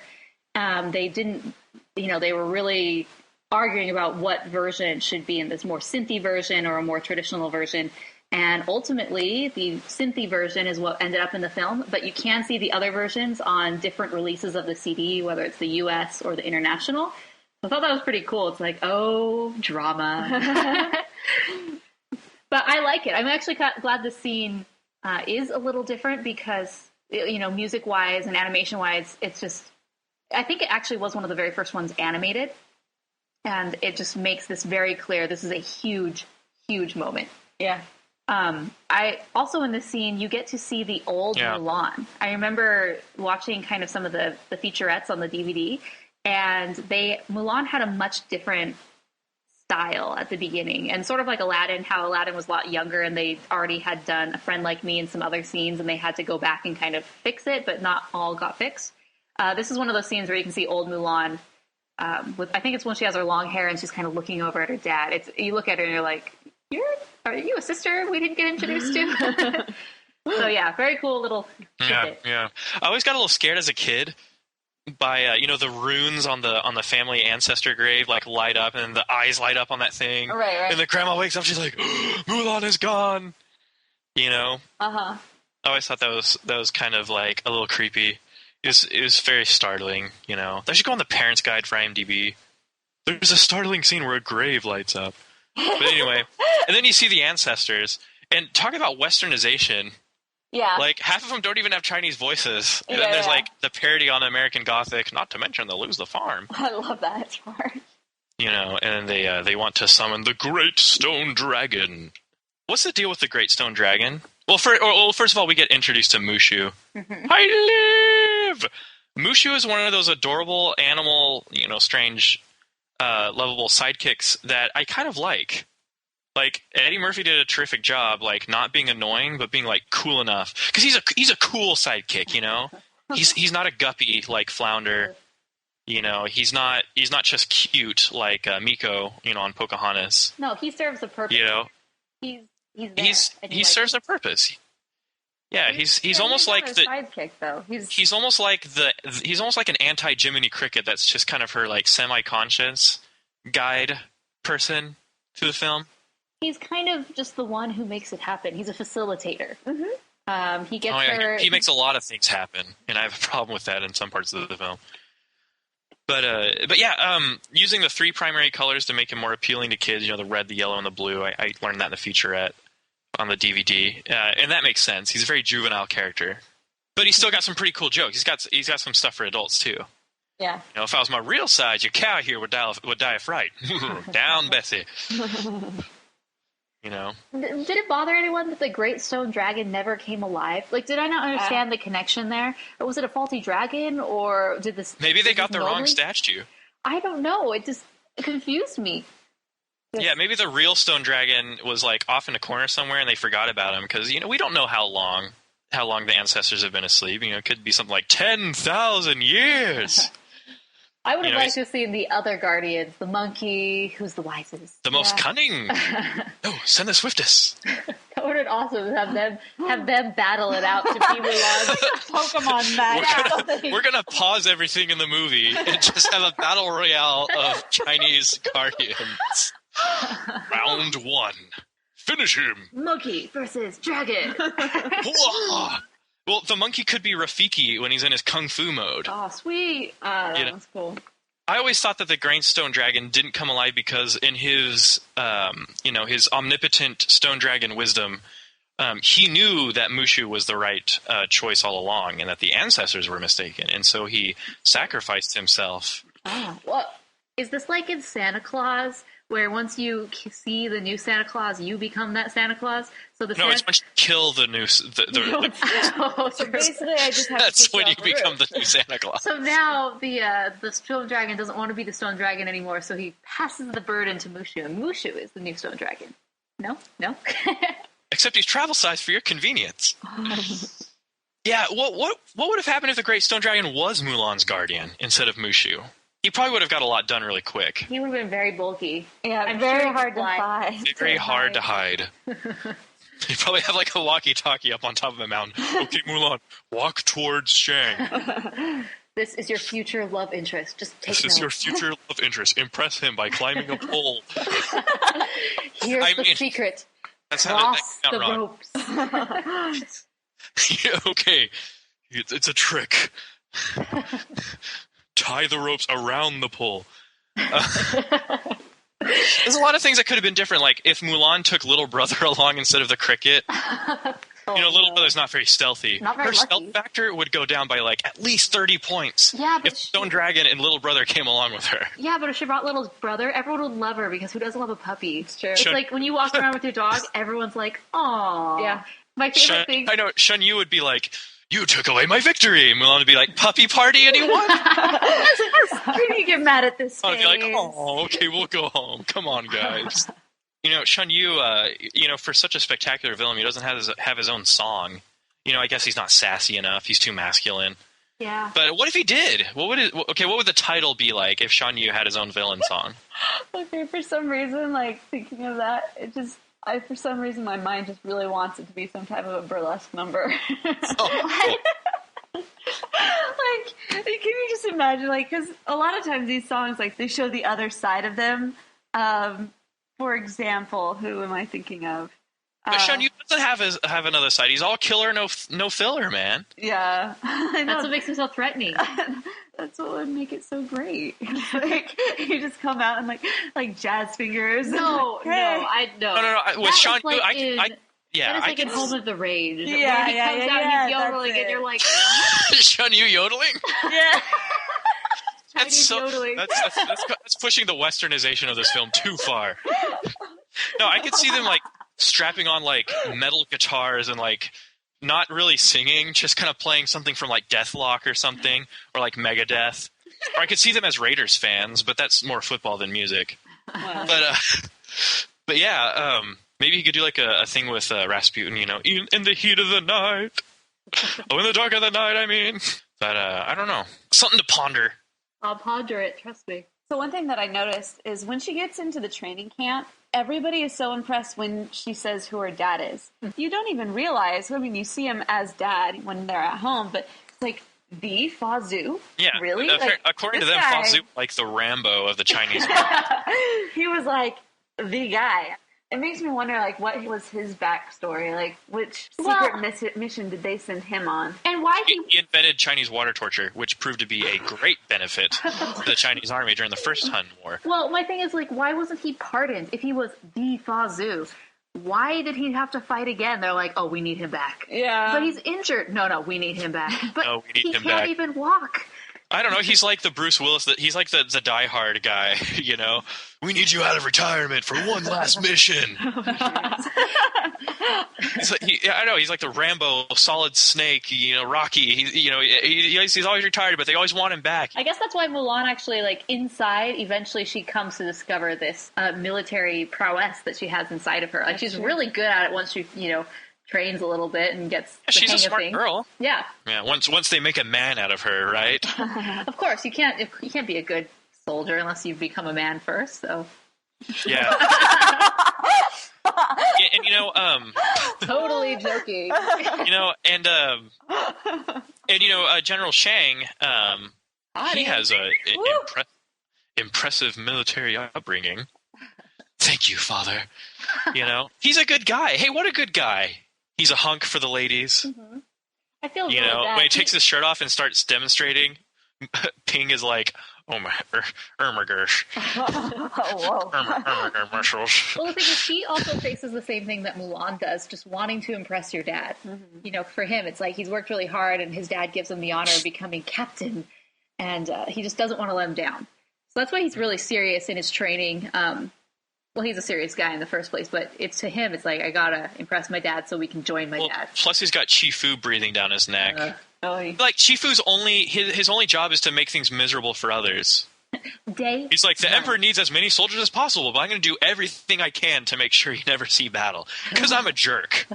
They were really arguing about what version should be in this more synthy version or a more traditional version. And ultimately, the synthy version is what ended up in the film, but you can see the other versions on different releases of the CD, whether it's the US or the international. I thought that was pretty cool. It's like, oh, drama. But I like it. I'm actually glad the scene is a little different because, music-wise and animation-wise, it's just... I think it actually was one of the very first ones animated, and it just makes this very clear. This is a huge, huge moment. Yeah. I also in this scene, you get to see the old Mulan. I remember watching kind of some of the featurettes on the DVD, and Mulan had a much different style at the beginning, and sort of like Aladdin, how Aladdin was a lot younger and they already had done A Friend Like Me and some other scenes, and they had to go back and kind of fix it, but not all got fixed. This is one of those scenes where you can see old Mulan I think it's when she has her long hair and she's kind of looking over at her dad. You look at her and you're like, are you a sister we didn't get introduced to? So yeah, very cool little tidbit. Yeah. I always got a little scared as a kid by the runes on the family ancestor grave like light up and the eyes light up on that thing. Right. And the grandma wakes up, she's like, Mulan is gone. I always thought that was kind of like a little creepy. It was very startling. They should go on the parents' guide for IMDb. There's a startling scene where a grave lights up. But anyway, and then you see the ancestors, and talk about westernization. Yeah. Like, half of them don't even have Chinese voices. And then there's, like, the parody on American Gothic, not to mention they'll lose the farm. I love that. It's hard. And then they want to summon the Great Stone Dragon. What's the deal with the Great Stone Dragon? Well, first of all, we get introduced to Mushu. Mm-hmm. I live! Mushu is one of those adorable animal, strange, lovable sidekicks that I kind of like. Like, Eddie Murphy did a terrific job, like, not being annoying, but being, like, cool enough. Because he's a cool sidekick, He's not a guppy, like, flounder. He's not just cute, like, Miko, on Pocahontas. No, he serves a purpose. He serves a purpose. Yeah, he's almost like the sidekick, though. He's almost like an anti-Jiminy Cricket that's just kind of her, like, semi-conscious guide person to the film. He's kind of just the one who makes it happen. He's a facilitator. Mm-hmm. He gets her. He makes a lot of things happen, and I have a problem with that in some parts of the film. But yeah, using the three primary colors to make him more appealing to kids, the red, the yellow, and the blue. I learned that in the featurette on the DVD, and that makes sense. He's a very juvenile character, but he's still got some pretty cool jokes. He's got some stuff for adults too. Yeah. If I was my real size, your cow here would die of fright. Down, Bessie. Did it bother anyone that the Great Stone Dragon never came alive? Like, did I not understand the connection there? Or was it a faulty dragon? Or did this... Maybe they got the wrong statue. I don't know. It just confused me. Yeah, maybe the real Stone Dragon was, like, off in a corner somewhere and they forgot about him. Because, we don't know how long the ancestors have been asleep. It could be something like 10,000 years. I would have liked to have seen the other Guardians, the monkey, who's the wisest. The most cunning. Send the swiftest. That would have been awesome to have them battle it out to be Mulan's Pokemon match. We're gonna pause everything in the movie and just have a battle royale of Chinese Guardians. Round 1. Finish him. Monkey versus dragon. Well, the monkey could be Rafiki when he's in his kung fu mode. Oh, sweet. That's cool. I always thought that the Grainstone Dragon didn't come alive because in his, his omnipotent Stone Dragon wisdom, he knew that Mushu was the right choice all along and that the ancestors were mistaken. And so he sacrificed himself. Oh, well, is this like in Santa Claus, where once you see the new Santa Claus, you become that Santa Claus? So No, it's once you kill the new... So basically, I just have That's to when you kick you off become the new Santa Claus. So now the Stone Dragon doesn't want to be the Stone Dragon anymore, so he passes the burden to Mushu, and Mushu is the new Stone Dragon. No? Except he's travel size for your convenience. Yeah, what would have happened if the Great Stone Dragon was Mulan's guardian instead of Mushu? He probably would have got a lot done really quick. He would have been very bulky. Yeah, I'm very sure hard to find. Very hard to hide. He'd probably have like a walkie-talkie up on top of a mountain. Okay, Mulan, walk towards Shang. This is your future love interest. Just take This is your future love interest. Impress him by climbing a pole. Here's the secret. That's Cross not the wrong. ropes. Yeah, okay, it's a trick. Tie the ropes around the pole. There's a lot of things that could have been different. Like if Mulan took Little Brother along instead of the cricket. Little Brother's not very stealthy. Not very Her lucky. stealth factor would go down by like at least 30 points. Yeah, but if Stone Dragon and Little Brother came along with her. Yeah, but if she brought Little Brother, everyone would love her because who doesn't love a puppy? It's true. It's like when you walk around with your dog, everyone's like, "Aw." Yeah. My favorite thing. I know. Shan Yu would be like, "You took away my victory." Mulan would be like, "Puppy party, anyone?" You get mad at this I'd be like, face. "Oh, okay, we'll go home. Come on, guys." Shan Yu, for such a spectacular villain, he doesn't have his own song. I guess he's not sassy enough. He's too masculine. Yeah. But what if he did? What would the title be like if Shan Yu had his own villain song? Okay, for some reason, thinking of that, for some reason, my mind just really wants it to be some type of a burlesque number. Oh, cool. Can you just imagine, because a lot of times these songs, they show the other side of them. For example, who am I thinking of? But Shan Yu doesn't have another side. He's all killer, no filler, man. Yeah. I know. That's what makes him so threatening. That's what would make it so great. You just come out and like jazz fingers. No. No. With Shan Yu, that is like in Home of the Rage. Yeah, where he comes out and he's yodeling, and you're like, what? Shan Yu yodeling? Yeah. That's yodeling. That's pushing the westernization of this film too far. No, I could see them strapping on metal guitars and not really singing, just kind of playing something from Deathlock or something, or Megadeth. Or I could see them as Raiders fans, but that's more football than music. Wow. But yeah, maybe he could do a thing with Rasputin, in the heat of the night. Oh, in the dark of the night, I mean. But I don't know. Something to ponder. I'll ponder it, trust me. So one thing that I noticed is when she gets into the training camp, everybody is so impressed when she says who her dad is. You don't even realize, you see him as dad when they're at home, but it's the Fazu? Yeah. Really? According to them, guy, Fazu the Rambo of the Chinese. He was the guy. It makes me wonder, what was his backstory? Which secret mission did they send him on? And why he invented Chinese water torture, which proved to be a great benefit to the Chinese army during the First Hun War. Well, my thing is, why wasn't he pardoned? If he was the Fazu, why did he have to fight again? They're like, oh, we need him back. Yeah. But he's injured. No, we need him back. But no, we need he him can't back. even walk. I don't know. He's like the Bruce Willis. He's like the Die Hard guy. We need you out of retirement for one last mission. I know. He's like the Rambo, Solid Snake. Rocky. He's always retired, but they always want him back. I guess that's why Mulan actually, inside, eventually she comes to discover this military prowess that she has inside of her. She's really good at it once she, trains a little bit and gets the she's hang a smart of things. girl. Yeah. Yeah. Once they make a man out of her, right? Of course, you can't be a good soldier unless you become a man first. So. Yeah. And totally joking. General Shang, he has a impressive military upbringing. Thank you, Father. He's a good guy. Hey, what a good guy. He's a hunk for the ladies. Mm-hmm. I feel when he takes his shirt off and starts demonstrating, Ping is like, Ermagers. Ermager Well, the thing is, she also faces the same thing that Mulan does, just wanting to impress your dad. You know, for him, it's like he's worked really hard, and his dad gives him the honor of becoming captain, and he just doesn't want to let him down. So that's why he's really serious in his training. Well, he's a serious guy in the first place, but it's to him, it's like, I gotta impress my dad so we can join my dad. Plus, he's got Chi-Fu breathing down his neck. Like Chi-Fu's his only job is to make things miserable for others. He's like, the Emperor needs as many soldiers as possible, but I'm going to do everything I can to make sure you never see battle, because I'm a jerk.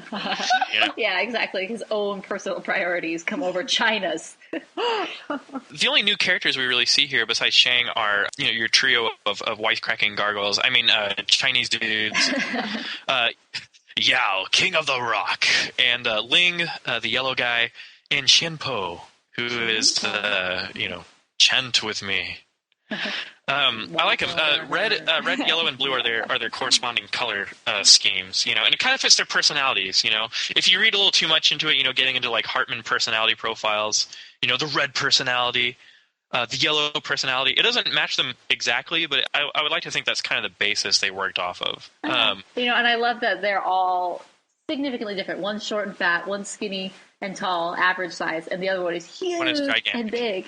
Yeah, exactly. His own personal priorities come over China's. The only new characters we really see here besides Shang are, your trio of wisecracking gargoyles. I mean, Chinese dudes. Yao, King of the Rock, and Ling, the yellow guy, and Xianpo, who is, chant with me. I like them. Red, yellow, and blue are their corresponding color schemes, and it kind of fits their personalities. If you read a little too much into it, getting into like Hartman personality profiles, the red personality, the yellow personality, it doesn't match them exactly, but I would like to think that's kind of the basis they worked off of. And I love that they're all significantly different. One's short and fat, one's skinny and tall, average size, and the other one is huge and big.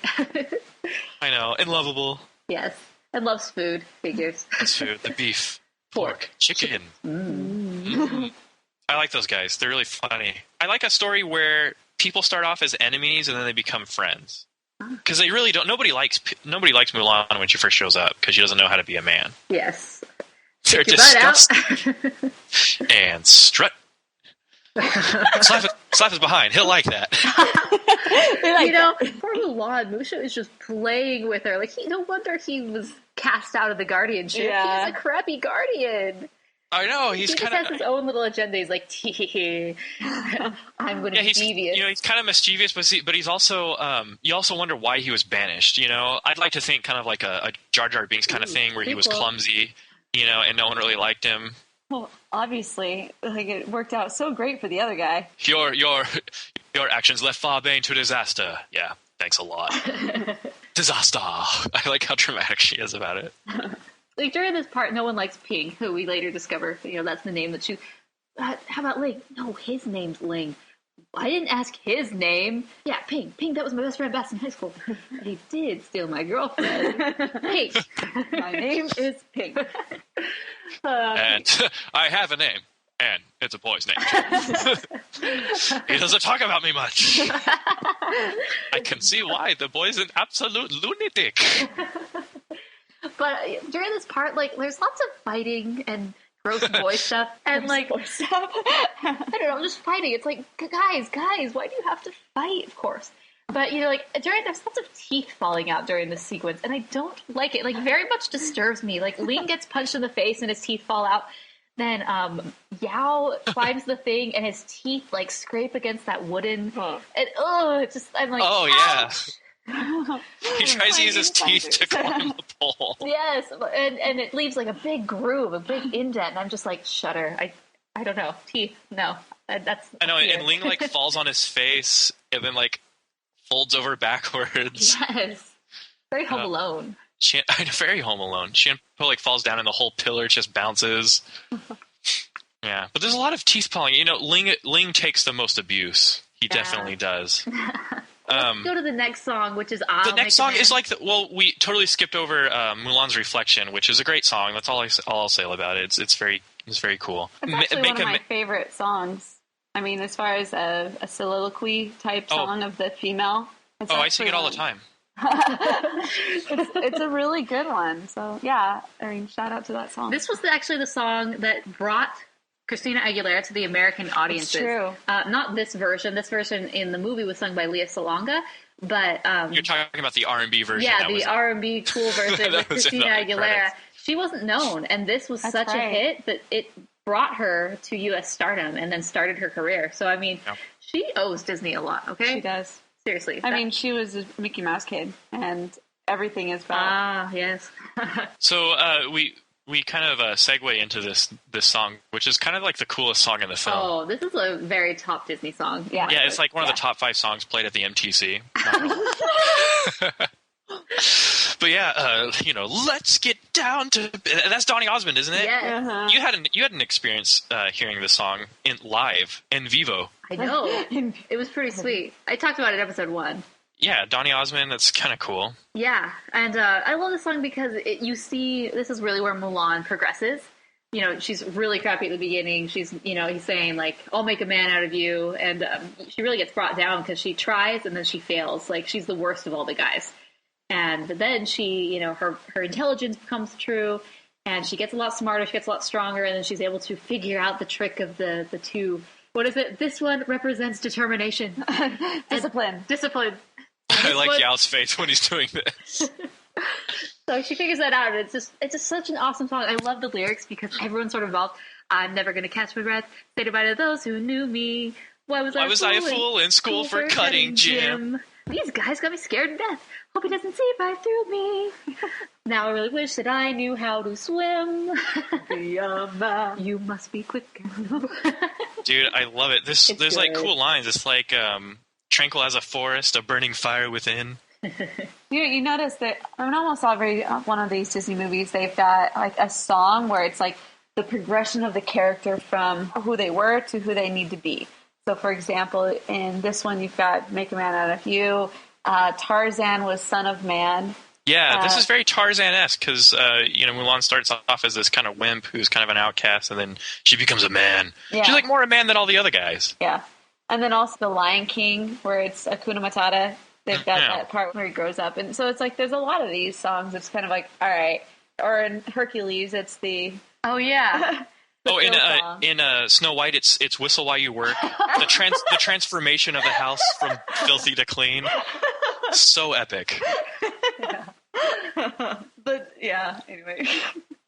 I know, and lovable. Yes, and loves food, figures. Loves food, the beef, pork, chicken. I like those guys. They're really funny. I like a story where people start off as enemies and then they become friends. Because they really don't. Nobody likes Mulan when she first shows up because she doesn't know how to be a man. Yes. They're disgusting. And strut. Slap is behind. He'll like that. Poor Mulan, Mushu is just playing with her. Like, no wonder he was cast out of the guardianship. Yeah. He's a crappy guardian. I know. He just has his own little agenda. He's like, I'm going to be devious. He's kind of mischievous, but he's also. You also wonder why he was banished. I'd like to think kind of like a Jar Jar Binks kind of thing, where he was clumsy, and no one really liked him. Well, obviously, it worked out so great for the other guy. Your actions left Farbane to disaster. Yeah, thanks a lot. Disaster. I like how dramatic she is about it. Like, during this part, no one likes Ping, who we later discover, that's the name that she... how about Ling? No, his name's Ling. I didn't ask his name. Yeah, Ping. Ping, that was my best friend back in high school. He did steal my girlfriend. Ping. My name is Ping. And I have a name, and it's a boy's name. He doesn't talk about me much. I can see why. The boy's an absolute lunatic. But during this part, there's lots of fighting and gross boy stuff. And, I don't know, just fighting. It's like, guys, why do you have to fight? Of course. But, there's lots of teeth falling out during this sequence, and I don't like it. Very much disturbs me. Ling gets punched in the face and his teeth fall out. Then Yao climbs the thing and his teeth, scrape against that wooden... And, I'm like, oh, yeah. He tries to use his teeth to climb the pole. Yes, and it leaves a big groove, a big indent, and I'm just like, shudder. I don't know. Teeth, no. That's I know, and Ling falls on his face and then folds over backwards. Yes. Very Home Alone. Very Home Alone. Xianpo falls down and the whole pillar just bounces. Yeah, but there's a lot of teeth falling. Ling takes the most abuse. He definitely does. Let's go to the next song, which is the next song is we totally skipped over Mulan's Reflection, which is a great song. That's all I'll say about it. It's very cool. It's actually one of my favorite songs. I mean, as far as a soliloquy type song of the female. I sing it all the time. It's a really good one. So yeah, shout out to that song. This was actually the song that brought Christina Aguilera to the American audiences. It's true. Not this version. This version in the movie was sung by Lea Salonga, but you're talking about the R&B version. Yeah, the R&B cool version with Christina Aguilera. Credits. She wasn't known, and this was such a hit that it brought her to U.S. stardom and then started her career. So she owes Disney a lot. Okay, she does. Seriously. She was a Mickey Mouse kid, and everything is about. Yes. So we kind of segue into this song, which is kind of the coolest song in the film. Oh, this is a very top Disney song. Yeah, it's one of the top 5 songs played at the MTC. But yeah, let's get down to that's Donny Osmond, isn't it? Yes. Uh-huh. You had an experience hearing the song live in vivo. I know. It was pretty sweet. I talked about it in episode 1. Yeah, Donny Osmond, that's kind of cool. Yeah, and I love this song because you see, this is really where Mulan progresses. She's really crappy at the beginning. She's, he's saying, like, I'll make a man out of you. And she really gets brought down because she tries and then she fails. Like, she's the worst of all the guys. And then she, her intelligence becomes true. And she gets a lot smarter. She gets a lot stronger. And then she's able to figure out the trick of the two. What is it? This one represents determination. Discipline. I like Yao's face when he's doing this. So she figures that out, and it's just such an awesome song. I love the lyrics because everyone's sort of involved. I'm never going to catch my breath. Say goodbye to those who knew me. Why was I a fool in school for cutting gym? These guys got me scared to death. Hope he doesn't see right through me. Now I really wish that I knew how to swim. You must be quicker. Dude, I love it. There's good. Like cool lines. It's like tranquil as a forest, a burning fire within. You notice that in almost every one of these Disney movies, they've got like a song where it's like the progression of the character from who they were to who they need to be. So, for example, in this one, you've got Make a Man Out of You. Tarzan was Son of Man. Yeah, this is very Tarzan-esque because, Mulan starts off as this kind of wimp who's kind of an outcast, and then she becomes a man. Yeah. She's like more a man than all the other guys. Yeah. And then also The Lion King, where it's Hakuna Matata. They've got that part where he grows up. And so it's like there's a lot of these songs. It's kind of like, all right. Or in Hercules, it's the... Oh, yeah. In Snow White, it's Whistle While You Work. The transformation of the house from filthy to clean. So epic. Yeah. But, yeah, anyway.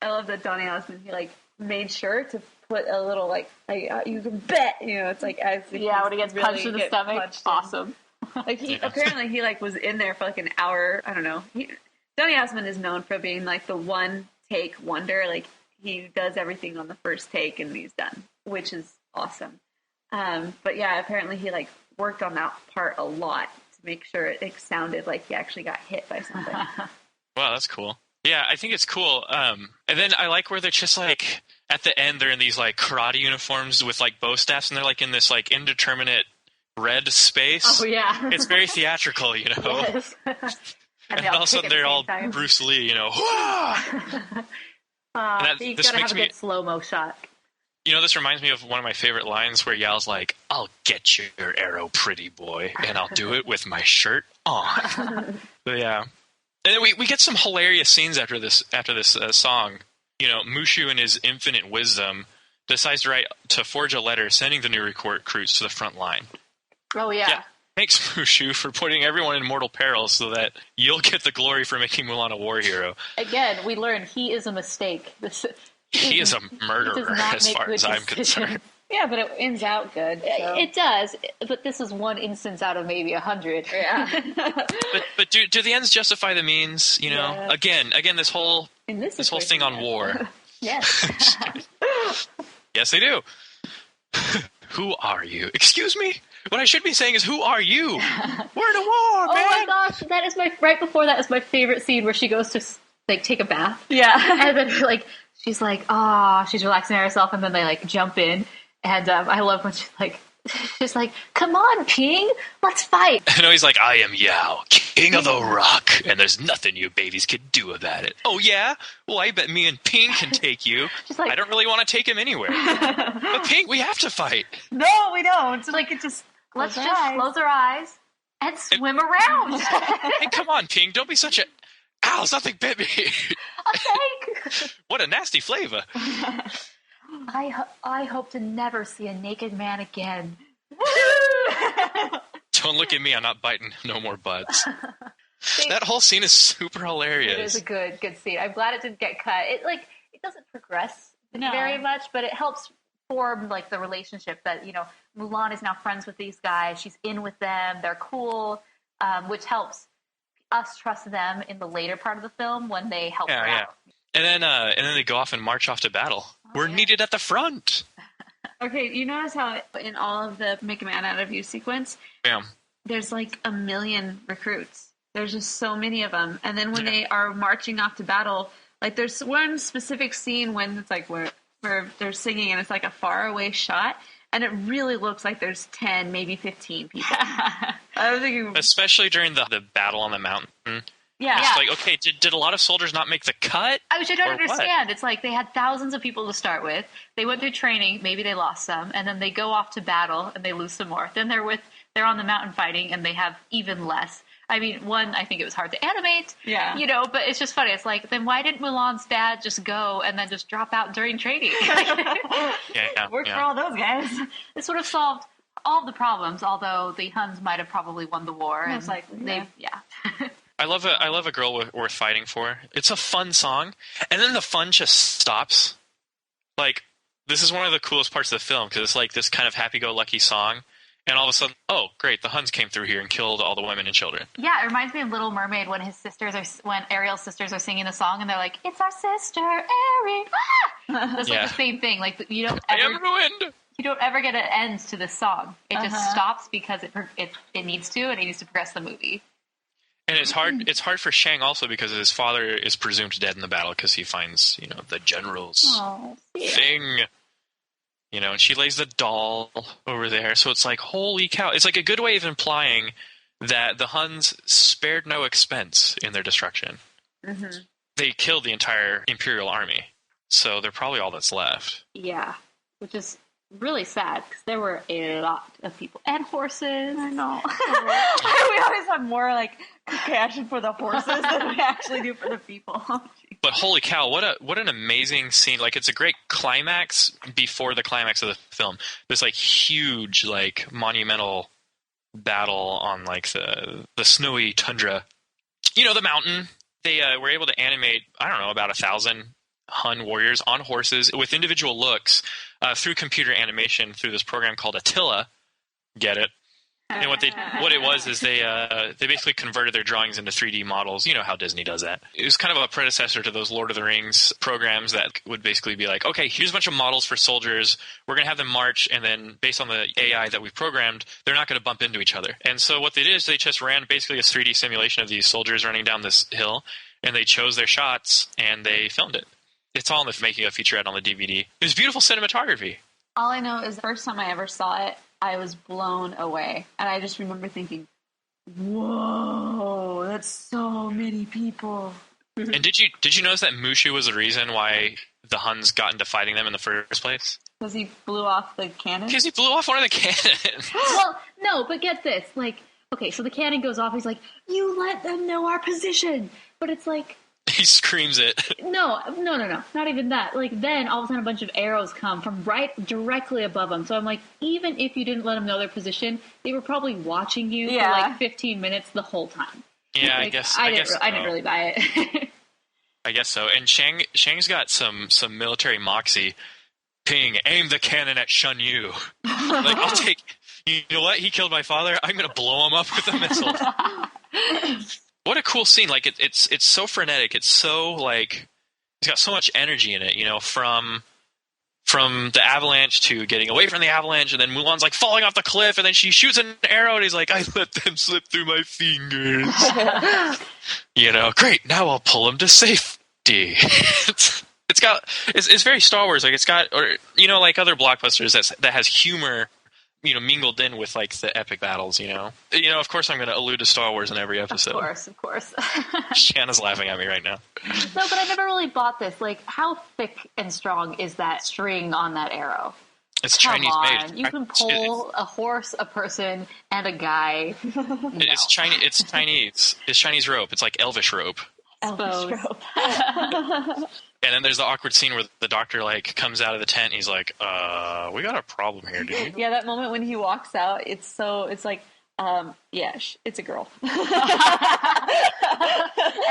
I love that Donny Osmond, he, made sure to put a little, you can bet, it's like as... Yeah, when he gets punched in the stomach. Awesome. Apparently he was in there for an hour. I don't know. Donny Osmond is known for being the one take wonder. He does everything on the first take and he's done, which is awesome. But yeah, apparently he worked on that part a lot to make sure it sounded like he actually got hit by something. Wow, that's cool. Yeah, I think it's cool. And then I like where they're just at the end they're in these karate uniforms with bow staffs and they're in this indeterminate red space. Oh, yeah. It's very theatrical, Yes. and all of a sudden they're all Bruce Lee, you gotta have a good slow-mo shot. This reminds me of one of my favorite lines where Yao's like, I'll get your arrow, pretty boy, and I'll do it with my shirt on. But yeah. And then we get some hilarious scenes after this song. Mushu in his infinite wisdom decides to forge a letter sending the new recruits to the front line. Oh, yeah. Thanks, Mushu, for putting everyone in mortal peril so that you'll get the glory for making Mulan a war hero. Again, we learn he is a mistake. He is a murderer, as far as I'm concerned. Yeah, but it ends out good. So. It does, but this is one instance out of maybe 100. Yeah. but do the ends justify the means? Yeah. Again, this whole thing on war. Yes. Yes, they do. Who are you? Excuse me? What I should be saying is, who are you? We're in a war, man! Oh my gosh, that is right before that is my favorite scene where she goes to, take a bath. Yeah. And then, she's she's relaxing herself, and then they, jump in. And I love when she's like, come on, Ping, let's fight. I know he's like, I am Yao, king of the rock, and there's nothing you babies can do about it. Oh, yeah? Well, I bet me and Ping can take you. I don't really want to take him anywhere. But Ping, we have to fight. No, we don't. Let's just close our eyes and swim around. Hey, come on, Ping, don't be such a... Ow, something bit me. A snake. What a nasty flavor. I hope to never see a naked man again. Don't look at me, I'm not biting no more butts. That whole scene is super hilarious. It is a good scene. I'm glad it didn't get cut. It doesn't progress very much, but it helps form the relationship that, Mulan is now friends with these guys. She's in with them. They're cool, which helps us trust them in the later part of the film when they help her out. And then they go off and march off to battle. We're needed at the front. Okay, you notice how in all of the Make a Man Out of You sequence, yeah, there's 1 million recruits. There's just so many of them. And then when they are marching off to battle, like there's one specific scene when it's like where they're singing and it's like a faraway shot. And it really looks like there's 10, maybe 15 people. I was thinking, especially during the battle on the mountain. Yeah. It's like, okay, did a lot of soldiers not make the cut? Which I don't understand. What? It's like they had thousands of people to start with. They went through training. Maybe they lost some. And then they go off to battle and they lose some more. Then they're on the mountain fighting and they have even less. I mean, one, I think it was hard to animate. Yeah. You know, but it's just funny. It's like, then why didn't Mulan's dad just go and then just drop out during training? Work for all those guys. It sort of solved all the problems, although the Huns might have probably won the war. Most likely, I love a girl worth fighting for. It's a fun song, and then the fun just stops. Like, this is one of the coolest parts of the film because it's like this kind of happy-go-lucky song, and all of a sudden, oh great, the Huns came through here and killed all the women and children. Yeah, it reminds me of Little Mermaid when Ariel's sisters are singing the song and they're like, "It's our sister Ariel." That's like the same thing. Like I am ruined. You don't ever get an end to this song. It just stops because it needs to, and it needs to progress the movie. And it's hard. It's hard for Shang also because his father is presumed dead in the battle because he finds the general's thing. And she lays the doll over there. So it's like, holy cow! It's like a good way of implying that the Huns spared no expense in their destruction. Mm-hmm. They killed the entire Imperial army, so they're probably all that's left. Yeah, which is really sad because there were a lot of people and horses. I know. We always have more like compassion for the horses than we actually do for the people. But holy cow, what an amazing scene. Like, it's a great climax before the climax of the film. This like huge, like monumental battle on like the snowy tundra. The mountain. They were able to animate, I don't know, about 1,000 Hun warriors on horses with individual looks through computer animation through this program called Attila. Get it? And what it was is they basically converted their drawings into 3D models. You know how Disney does that. It was kind of a predecessor to those Lord of the Rings programs that would basically be like, okay, here's a bunch of models for soldiers. We're going to have them march, and then based on the AI that we programmed, they're not going to bump into each other. And so what they did is they just ran basically a 3D simulation of these soldiers running down this hill, and they chose their shots, and they filmed it. It's all in the making of featurette on the DVD. It was beautiful cinematography. All I know is the first time I ever saw it, I was blown away. And I just remember thinking, whoa, that's so many people. And did you notice that Mushu was the reason why the Huns got into fighting them in the first place? Because he blew off the cannon? Because he blew off one of the cannons. Well, no, but get this. Like, okay, so the cannon goes off. He's like, you let them know our position. But it's like... He screams it. No. Not even that. Like, then all of a sudden a bunch of arrows come from directly above them. So I'm like, even if you didn't let them know their position, they were probably watching you for like 15 minutes the whole time. Yeah, like, I guess. I didn't really buy it. I guess so. And Shang's got some military moxie. Ping, aim the cannon at Shan Yu. Like, I'll take... You know what? He killed my father. I'm going to blow him up with a missile. What a cool scene. Like, it's so frenetic. It's so, like... It's got so much energy in it, from the avalanche to getting away from the avalanche, and then Mulan's, like, falling off the cliff, and then she shoots an arrow, and he's like, I let them slip through my fingers. Great, now I'll pull him to safety. It's very Star Wars. Like, it's got, like other blockbusters that has humor, mingled in with, like, the epic battles, of course I'm going to allude to Star Wars in every episode. Of course. Shanna's laughing at me right now. No, but I never really bought this. Like, how thick and strong is that string on that arrow? It's Chinese made. You can pull a horse, a person, and a guy. It's Chinese. It's Chinese rope. It's like elvish rope. Elvish rope. And then there's the awkward scene where the doctor, like, comes out of the tent and he's like, we got a problem here, dude. Yeah, that moment when he walks out, it's like, it's a girl. And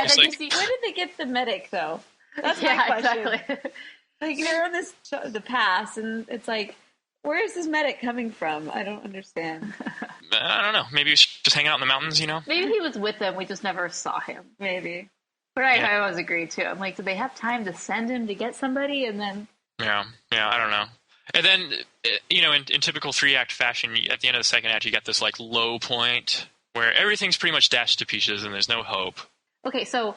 then you see, where did they get the medic, though? That's my question. Exactly. Like, they're on the pass, and it's like, where is this medic coming from? I don't understand. I don't know. Maybe he was just hanging out in the mountains, Maybe he was with them. We just never saw him. Maybe. But I always agreed, too. I'm like, did they have time to send him to get somebody? And then... Yeah, I don't know. And then, in typical 3-act fashion, at the end of the second act, you got this, like, low point where everything's pretty much dashed to pieces and there's no hope. Okay, so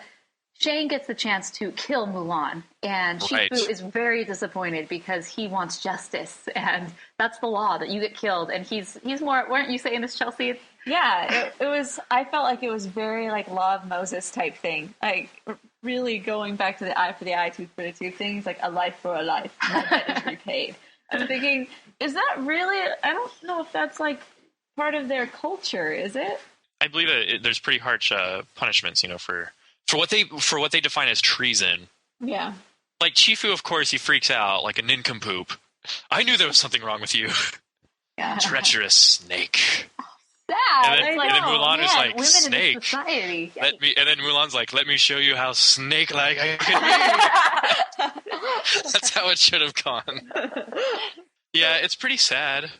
Shang gets the chance to kill Mulan, and Shifu is very disappointed because he wants justice, and that's the law, that you get killed. And he's more, weren't you saying this, Chelsea? Yeah, it was, I felt like it was very like Law of Moses type thing. Like really going back to the eye for the eye, tooth for the tooth thing. It's like a life for a life, and that is repaid. I'm thinking, is that really, I don't know if that's like part of their culture, is it? I believe there's pretty harsh punishments, for what they define as treason. Yeah. Like Chifu, of course, he freaks out like a nincompoop. I knew there was something wrong with you. Yeah. Treacherous snake. Sad. And then Mulan is like, snake. And then Mulan's like, let me show you how snake-like I can be. That's how it should have gone. Yeah, it's pretty sad.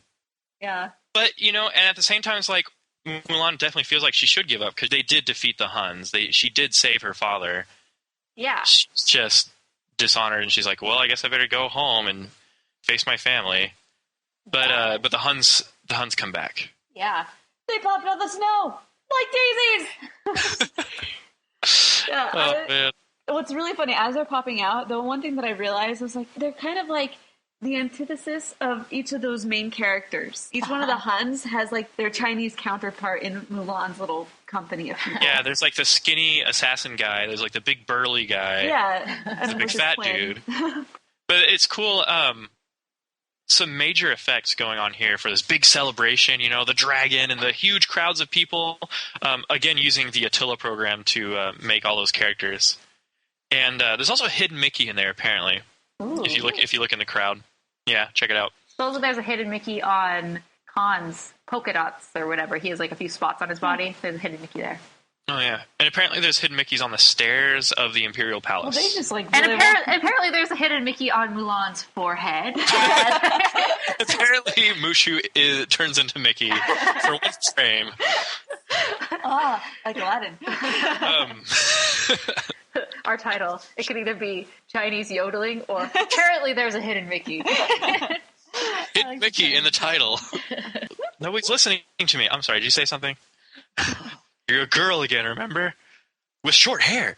Yeah. But, and at the same time, it's like, Mulan definitely feels like she should give up because they did defeat the Huns. She did save her father. Yeah. She's just dishonored, and she's like, well, I guess I better go home and face my family. But the Huns come back. Yeah. They popped out of the snow like daisies. Man. What's really funny, as they're popping out, the one thing that I realized was like they're kind of like the antithesis of each of those main characters. Each one of the Huns has like their Chinese counterpart in Mulan's little company of people. Yeah, there's like the skinny assassin guy. There's like the big burly guy. Yeah, there's the big fat dude. But it's cool. Some major effects going on here for this big celebration. The dragon and the huge crowds of people. Again, using the Attila program to make all those characters. And there's also a hidden Mickey in there apparently. Ooh. If you look in the crowd. Yeah, check it out. Suppose there's a hidden Mickey on Khan's polka dots or whatever. He has like a few spots on his body. There's a hidden Mickey there. Oh, yeah. And apparently there's hidden Mickeys on the stairs of the Imperial Palace. Well, they just like... And apparently there's a hidden Mickey on Mulan's forehead. Apparently Mushu turns into Mickey for one frame. Like Aladdin. Our title. It could either be Chinese Yodeling or apparently there's a hidden Mickey. Hidden Mickey in the title. Nobody's listening to me. I'm sorry, did you say something? You're a girl again, remember? With short hair.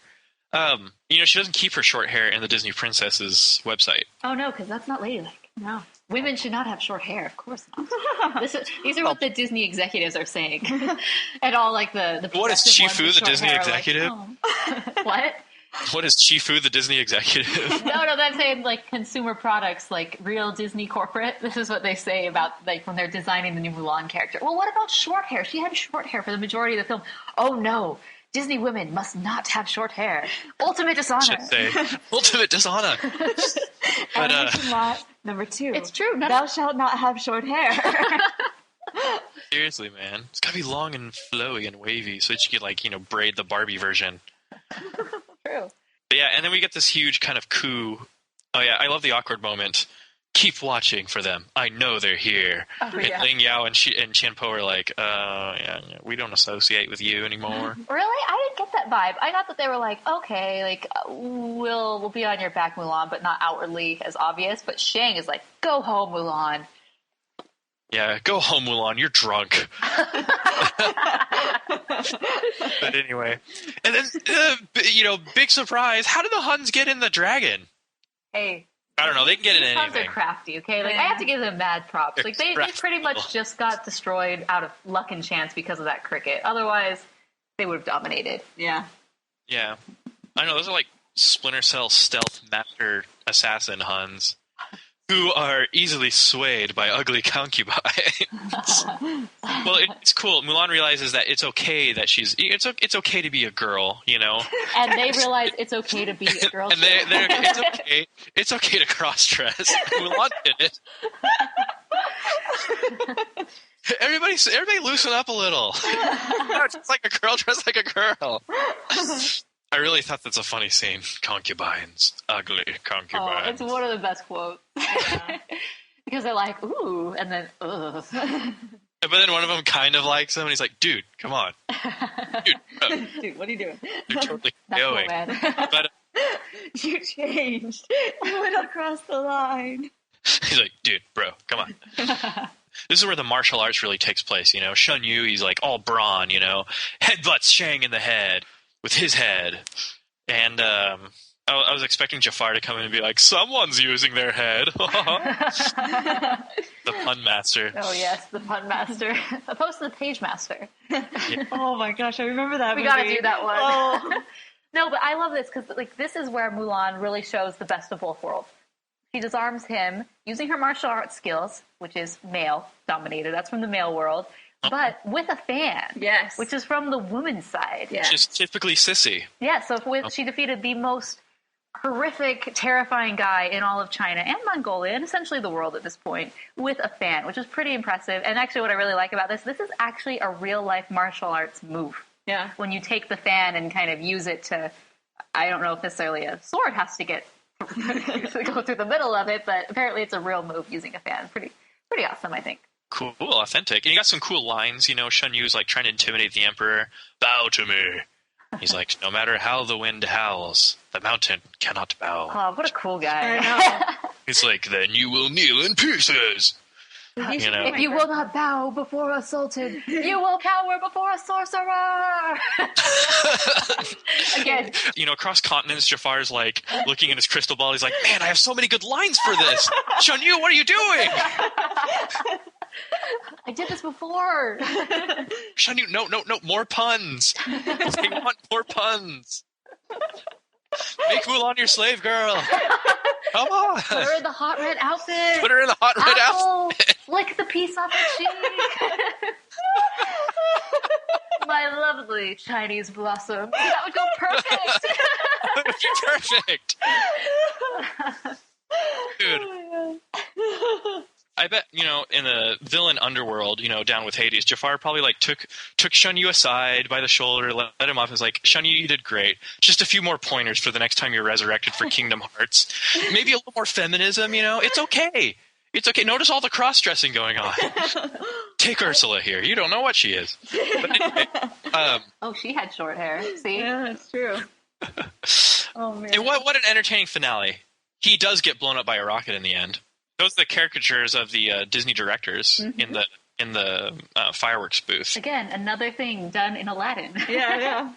She doesn't keep her short hair in the Disney Princesses website. Oh, no, because that's not ladylike. No. Women should not have short hair. Of course not. These are what the Disney executives are saying. And all like the what is Chifu, the Disney executive? Like, what? What is Chifu, the Disney executive? No, that's saying like consumer products, like real Disney corporate. This is what they say about like when they're designing the new Mulan character. Well, what about short hair? She had short hair for the majority of the film. Oh no, Disney women must not have short hair. Ultimate dishonor. Should say ultimate dishonor. But lot number 2. It's true. Thou shalt not have short hair. Seriously, man, it's gotta be long and flowy and wavy so that you could braid the Barbie version. True. But yeah, and then we get this huge kind of coup. Oh yeah, I love the awkward moment. Keep watching for them. I know they're here. Oh, yeah. And Ling Yao and Qian Po are like, yeah, we don't associate with you anymore. Really? I didn't get that vibe. I thought that they were like, okay, like we'll be on your back, Mulan, but not outwardly as obvious. But Shang is like, go home, Mulan. Yeah, go home, Mulan. You're drunk. But anyway, and then big surprise. How did the Huns get in the dragon? Hey, I don't know. They can get in anything. Huns are crafty. Okay, like I have to give them mad props. Like they pretty much just got destroyed out of luck and chance because of that cricket. Otherwise, they would have dominated. Yeah. Yeah, I know. Those are like Splinter Cell stealth master assassin Huns. Who are easily swayed by ugly concubines. Well, it's cool. Mulan realizes that it's okay that it's okay to be a girl, And they realize it's okay to be a girl. And it's okay. It's okay to cross-dress. Mulan did it. Everybody loosen up a little. It's like a girl dressed like a girl. I really thought that's a funny scene. Concubines. Ugly concubines. Oh, it's one of the best quotes. Yeah. Because they're like, ooh, and then, ugh. But then one of them kind of likes him, and he's like, dude, come on. Dude, what are you doing? You're totally going. But you changed. You went across the line. He's like, dude, bro, come on. this is where the martial arts really takes place. You know, Shan Yu, he's like all brawn. You know, headbutts Shang in the head with his head, and I was expecting Jafar to come in and be like, someone's using their head. The pun master. Oh, yes, the pun master. Opposed to the page master. Yeah. Oh, my gosh, I remember that We movie. gotta do that one. Oh. No, but I love this because like this is where Mulan really shows the best of both worlds. She disarms him using her martial arts skills, which is male-dominated. That's from the male world. But with a fan. Yes. Which is from the woman's side. Yes. Which is typically sissy. Yeah, so she defeated the most horrific, terrifying guy in all of China and Mongolia and essentially the world at this point with a fan, which is pretty impressive. And actually what I really like about this is actually a real-life martial arts move. Yeah. When you take the fan and kind of use it to, I don't know if necessarily a sword has to go through the middle of it, but apparently it's a real move using a fan. Pretty awesome, I think. Cool, authentic. And you got some cool lines, you know, Shan Yu's like trying to intimidate the emperor. Bow to me. He's like, no matter how the wind howls, the mountain cannot bow. Oh, what a cool guy. I know. He's like, then you will kneel in pieces. You know? If you will not bow before a sultan, you will cower before a sorcerer. Again. You know, across continents, Jafar's like looking in his crystal ball. He's like, man, I have so many good lines for this. Shan Yu, what are you doing? I did this before. Shan Yu, no, more puns. They want more puns. Make Mulan your slave girl. Come on. Put her in the hot red outfit. Put her in the hot red outfit. Lick the piece off her cheek. My lovely Chinese blossom. That would go perfect. That would be perfect. Dude. I bet, you know, in the villain underworld, you know, down with Hades, Jafar probably, like, took Shan Yu aside by the shoulder, let him off, and was like, Shan Yu, you did great. Just a few more pointers for the next time you're resurrected for Kingdom Hearts. Maybe a little more feminism, you know? It's okay. It's okay. Notice all the cross-dressing going on. Take Ursula here. You don't know what she is. But anyway, she had short hair. See? Yeah, that's true. Oh, man. And what an entertaining finale. He does get blown up by a rocket in the end. Those are the caricatures of the Disney directors in the fireworks booth. Again, another thing done in Aladdin. Yeah.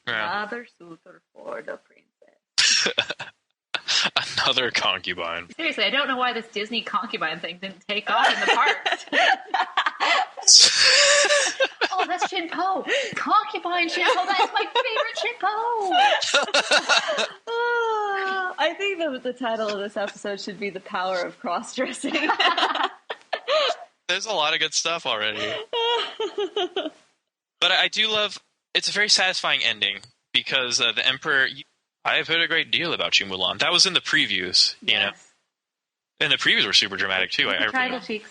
Another suitor for the princess. Another concubine. Seriously, I don't know why this Disney concubine thing didn't take off in the parks. Oh, that's Chin Po. Concubine Chin Po. That's my favorite Chin Po. I think the title of this episode should be The Power of Cross-Dressing. There's a lot of good stuff already. But I do love, it's a very satisfying ending because the Emperor, I have heard a great deal about you, Mulan. That was in the previews, you know. And the previews were super dramatic too. Triangle cheeks.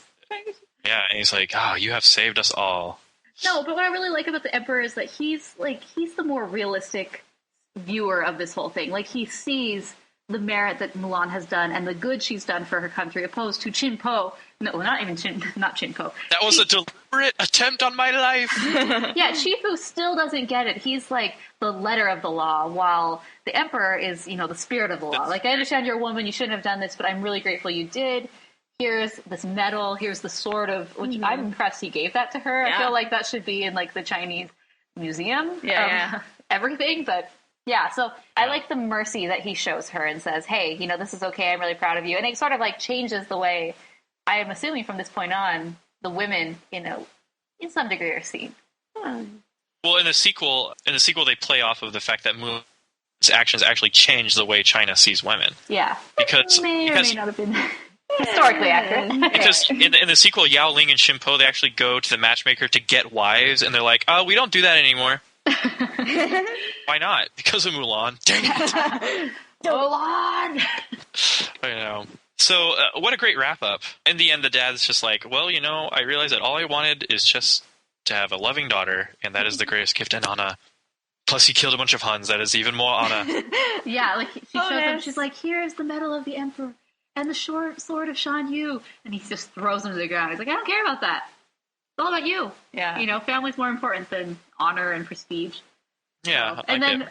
Yeah, and he's like, oh, you have saved us all. No, but what I really like about the Emperor is that he's the more realistic viewer of this whole thing. Like, he sees the merit that Mulan has done and the good she's done for her country, opposed to Chin Po. No, not Chin Po. That was a deliberate attempt on my life. Yeah, Shifu still doesn't get it. He's like the letter of the law, while the Emperor is, you know, the spirit of the law. Like, I understand you're a woman, you shouldn't have done this, but I'm really grateful you did. Here's this medal, here's the sword of, which I'm impressed he gave that to her. Yeah. I feel like that should be in, like, the Chinese museum. Everything, but yeah, so I like the mercy that he shows her and says, hey, you know, this is okay, I'm really proud of you. And it sort of, like, changes the way, I am assuming from this point on, the women, you know, in some degree are seen. Well, in the sequel, they play off of the fact that Mulan's actions actually change the way China sees women. Yeah. Because may or may not have been historically accurate. Because in the sequel, Yao Ling and Shin Po, they actually go to the matchmaker to get wives, and they're like, oh, we don't do that anymore. Why not? Because of Mulan. Dang it. Mulan! I know. So, what a great wrap-up. In the end, the dad's just like, well, you know, I realized that all I wanted is just to have a loving daughter, and that is the greatest gift in honor. Plus, he killed a bunch of Huns. That is even more honor. Yeah, like, she shows them, she's like, here's the medal of the Emperor and the short sword of Shan Yu. And he just throws them to the ground. He's like, I don't care about that. It's all about you. Yeah. You know, family's more important than honor and prestige. Yeah. So, and then,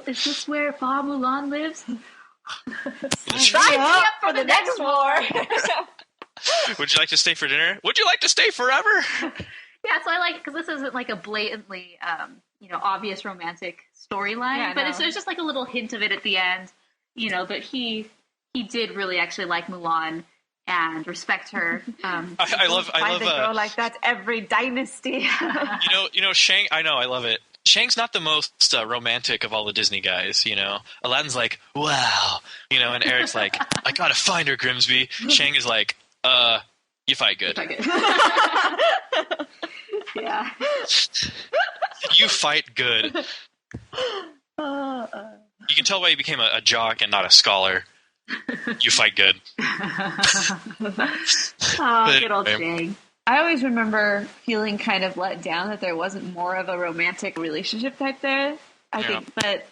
is this where Fa Mulan lives? Sign me up for the next war. Would you like to stay for dinner? Would you like to stay forever? Yeah, so I like, because this isn't like a blatantly, obvious romantic storyline, but it's just like a little hint of it at the end, that he did really actually like Mulan and respect her. I love a girl like that every dynasty. Shang. I know, I love it. Shang's not the most romantic of all the Disney guys. Aladdin's like, wow, and Eric's like, I gotta find her, Grimsby. Shang is like, you fight good. Yeah. You fight good. You can tell why he became a jock and not a scholar. You fight good. Good old Shang. I always remember feeling kind of let down that there wasn't more of a romantic relationship type there. I think, but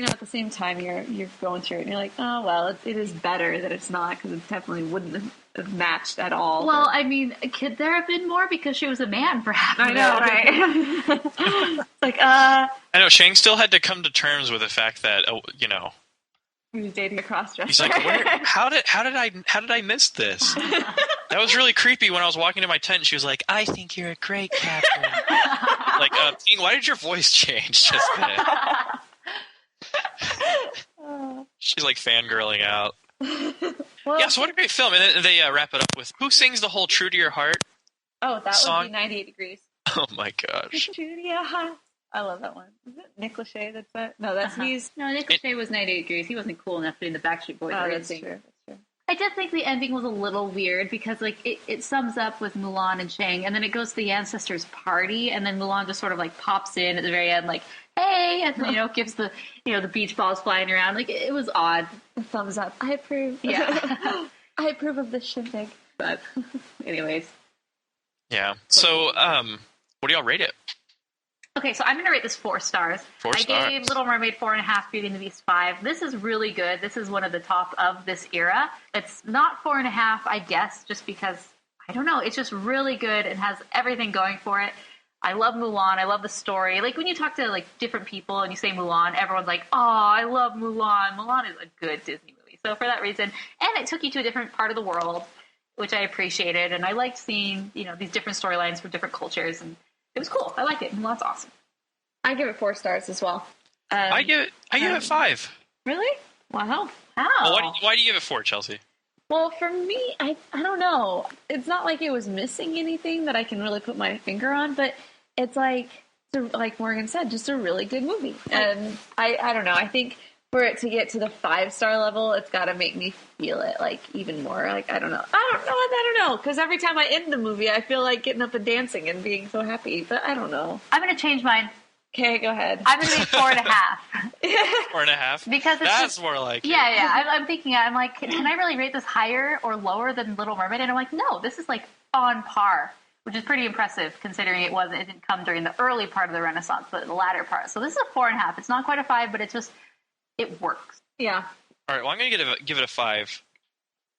at the same time, you're going through it, and you're like, oh well, it is better that it's not, because it definitely wouldn't have matched at all. Well, I mean, could there have been more because she was a man, perhaps? I know, right? I know Shang still had to come to terms with the fact that he was dating a crossdresser. He's like, how did I miss this? That was really creepy when I was walking to my tent and she was like, I think you're a great captain. Like, Teen, why did your voice change just then? She's like fangirling out. Well, so what a great film. And then they wrap it up with, who sings the whole True to Your Heart song? Would be 98 Degrees. Oh my gosh. True to Your Heart. I love that one. Is it Nick Lachey that's that? No, that's he's... No, Nick Lachey was 98 Degrees. He wasn't cool enough to be in the Backstreet Boys. Oh, that's true. I did think the ending was a little weird because, like, it sums up with Mulan and Shang, and then it goes to the ancestors' party, and then Mulan just sort of, like, pops in at the very end, like, hey, and then, gives the, the beach balls flying around. Like, it was odd. Thumbs up. I approve. Yeah. I approve of this shindig. But, anyways. Yeah. So, what do y'all rate it? Okay, so I'm going to rate this 4 stars. 4 stars. I gave Little Mermaid 4.5, Beauty and the Beast 5. This is really good. This is one of the top of this era. It's not 4.5, I guess, just because, I don't know, it's just really good and has everything going for it. I love Mulan. I love the story. Like, when you talk to, like, different people and you say Mulan, everyone's like, oh, I love Mulan. Mulan is a good Disney movie. So for that reason, and it took you to a different part of the world, which I appreciated. And I liked seeing, these different storylines from different cultures, and it was cool. I liked it. Mulan's awesome. I give it 4 stars as well. I give it 5. Really? Wow. Well, why do you give it 4, Chelsea? Well, for me, I don't know. It's not like it was missing anything that I can really put my finger on, but it's like Morgan said, just a really good movie. And I don't know. I think for it to get to the 5-star level, it's got to make me feel it like even more. Like, I don't know. I don't know. Because every time I end the movie, I feel like getting up and dancing and being so happy. But I don't know. I'm going to change mine. Okay, go ahead. I'm going to be 4.5. 4.5? Because that's more like it. Yeah. I'm thinking, I'm like, can I really rate this higher or lower than Little Mermaid? And I'm like, no, this is like on par, which is pretty impressive considering it didn't come during the early part of the Renaissance, but the latter part. So this is a 4.5. It's not quite a 5, but it works. Yeah. All right, well, I'm going to give it a 5.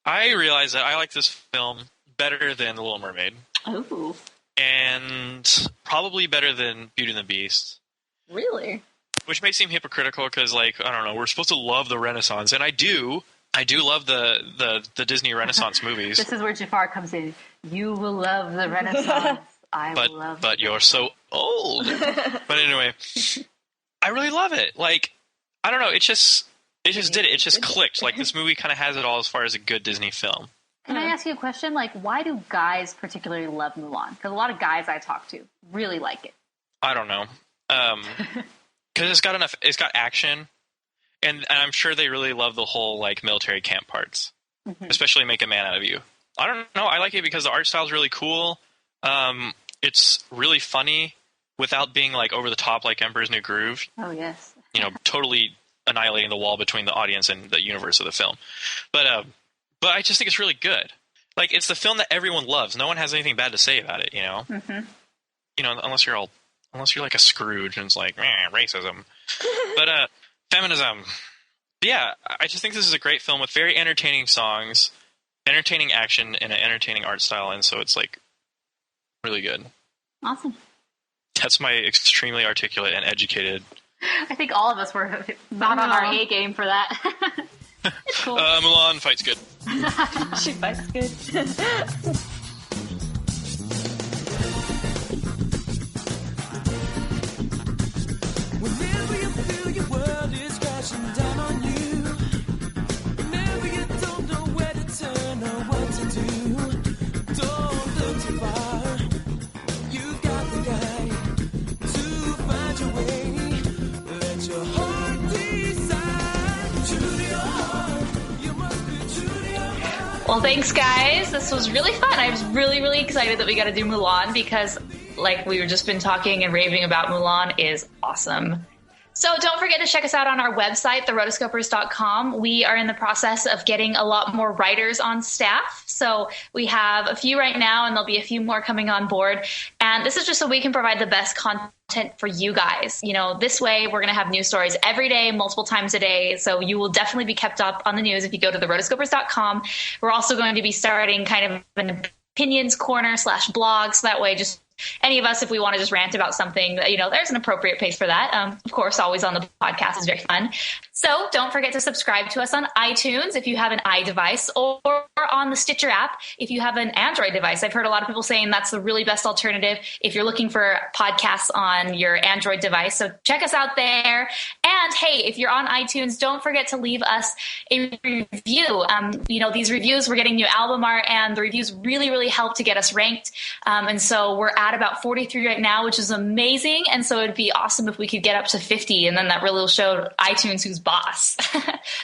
I realize that I like this film better than The Little Mermaid. Ooh. And probably better than Beauty and the Beast. Really? Which may seem hypocritical because, like, I don't know, we're supposed to love the Renaissance, and I do love the Disney Renaissance movies. This is where Jafar comes in. You will love the Renaissance. But you're so old. But anyway, I really love it. Like, I don't know, it just did it. It just clicked. Like, this movie kind of has it all as far as a good Disney film. Can I ask you a question? Like, why do guys particularly love Mulan? Because a lot of guys I talk to really like it. I don't know. Because it's got action, and I'm sure they really love the whole, like, military camp parts, especially Make a Man Out of You. I don't know. I like it because the art style is really cool. It's really funny without being, like, over the top like Emperor's New Groove. Oh, yes. Totally annihilating the wall between the audience and the universe of the film. But I just think it's really good. Like, it's the film that everyone loves. No one has anything bad to say about it, unless you're like a Scrooge and it's like, racism. But feminism. Yeah, I just think this is a great film with very entertaining songs, entertaining action, and an entertaining art style, and so it's, like, really good. Awesome. That's my extremely articulate and educated... I think all of us were not on our A game for that. It's cool. Mulan fights good. She fights good. Whenever you feel your world is crashing down on you, whenever you don't know where to turn or what to do, don't look too far. You've got the guide to find your way. Let your heart decide. True to your heart, you must be true to your heart. Well, thanks, guys. This was really fun. I was really, really excited that we got to do Mulan because, like we've just been talking and raving about, Mulan is awesome. So don't forget to check us out on our website, therotoscopers.com. We are in the process of getting a lot more writers on staff. So we have a few right now, and there'll be a few more coming on board. And this is just so we can provide the best content for you guys. You know, this way we're going to have news stories every day, multiple times a day. So you will definitely be kept up on the news if you go to therotoscopers.com. We're also going to be starting kind of an opinions corner / blog. So that way, just any of us, if we want to just rant about something, you know, there's an appropriate place for that. Of course, always on the podcast is very fun. So don't forget to subscribe to us on iTunes if you have an iDevice, or on the Stitcher app if you have an Android device. I've heard a lot of people saying that's the really best alternative if you're looking for podcasts on your Android device. So check us out there. And hey, if you're on iTunes, don't forget to leave us a review. You know, these reviews, we're getting new album art, and the reviews really, really help to get us ranked. And so we're at about 43 right now, which is amazing. And so it'd be awesome if we could get up to 50, and then that really will show iTunes who's boss.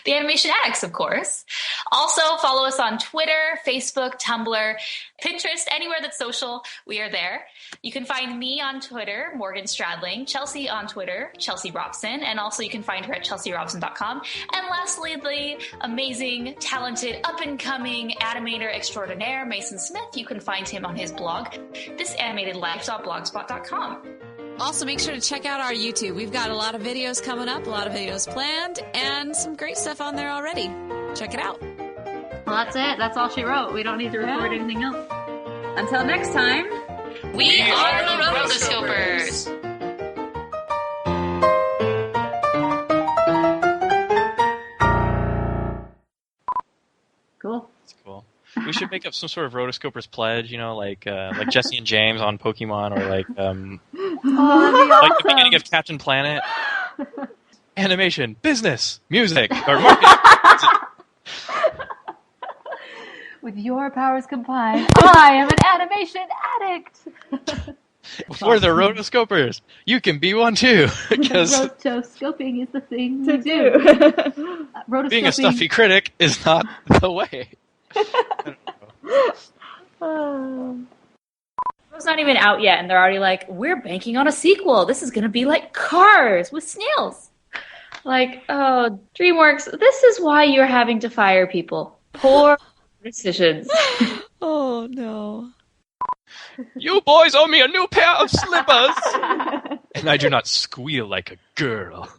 The Animation Addicts, of course. Also, follow us on Twitter, Facebook, Tumblr, Pinterest, anywhere that's social, we are there. You can find me on Twitter, Morgan Stradling, Chelsea on Twitter, Chelsea Robson, and also you can find her at chelsearobson.com. And lastly, the amazing, talented, up-and-coming animator extraordinaire, Mason Smith. You can find him on his blog, thisanimatiedlife.blogspot.com. Also, make sure to check out our YouTube. We've got a lot of videos coming up, a lot of videos planned, and some great stuff on there already. Check it out. Well, that's it. That's all she wrote. We don't need to record anything else. Until next time, we are the Rotoscopers. Cool. That's cool. We should make up some sort of Rotoscopers pledge, you know, like Jesse and James on Pokemon, or like awesome. the beginning of Captain Planet. Animation, business, music, or marketing. with your powers combined, I am an animation addict. We're the Rotoscopers. You can be one too. Rotoscoping is the thing to do. Being a stuffy critic is not the way. It's not even out yet, and they're already like, we're banking on a sequel. This is going to be like Cars with snails. Like, oh, DreamWorks, this is why you're having to fire people. Poor decisions. Oh, no. You boys owe me a new pair of slippers! And I do not squeal like a girl.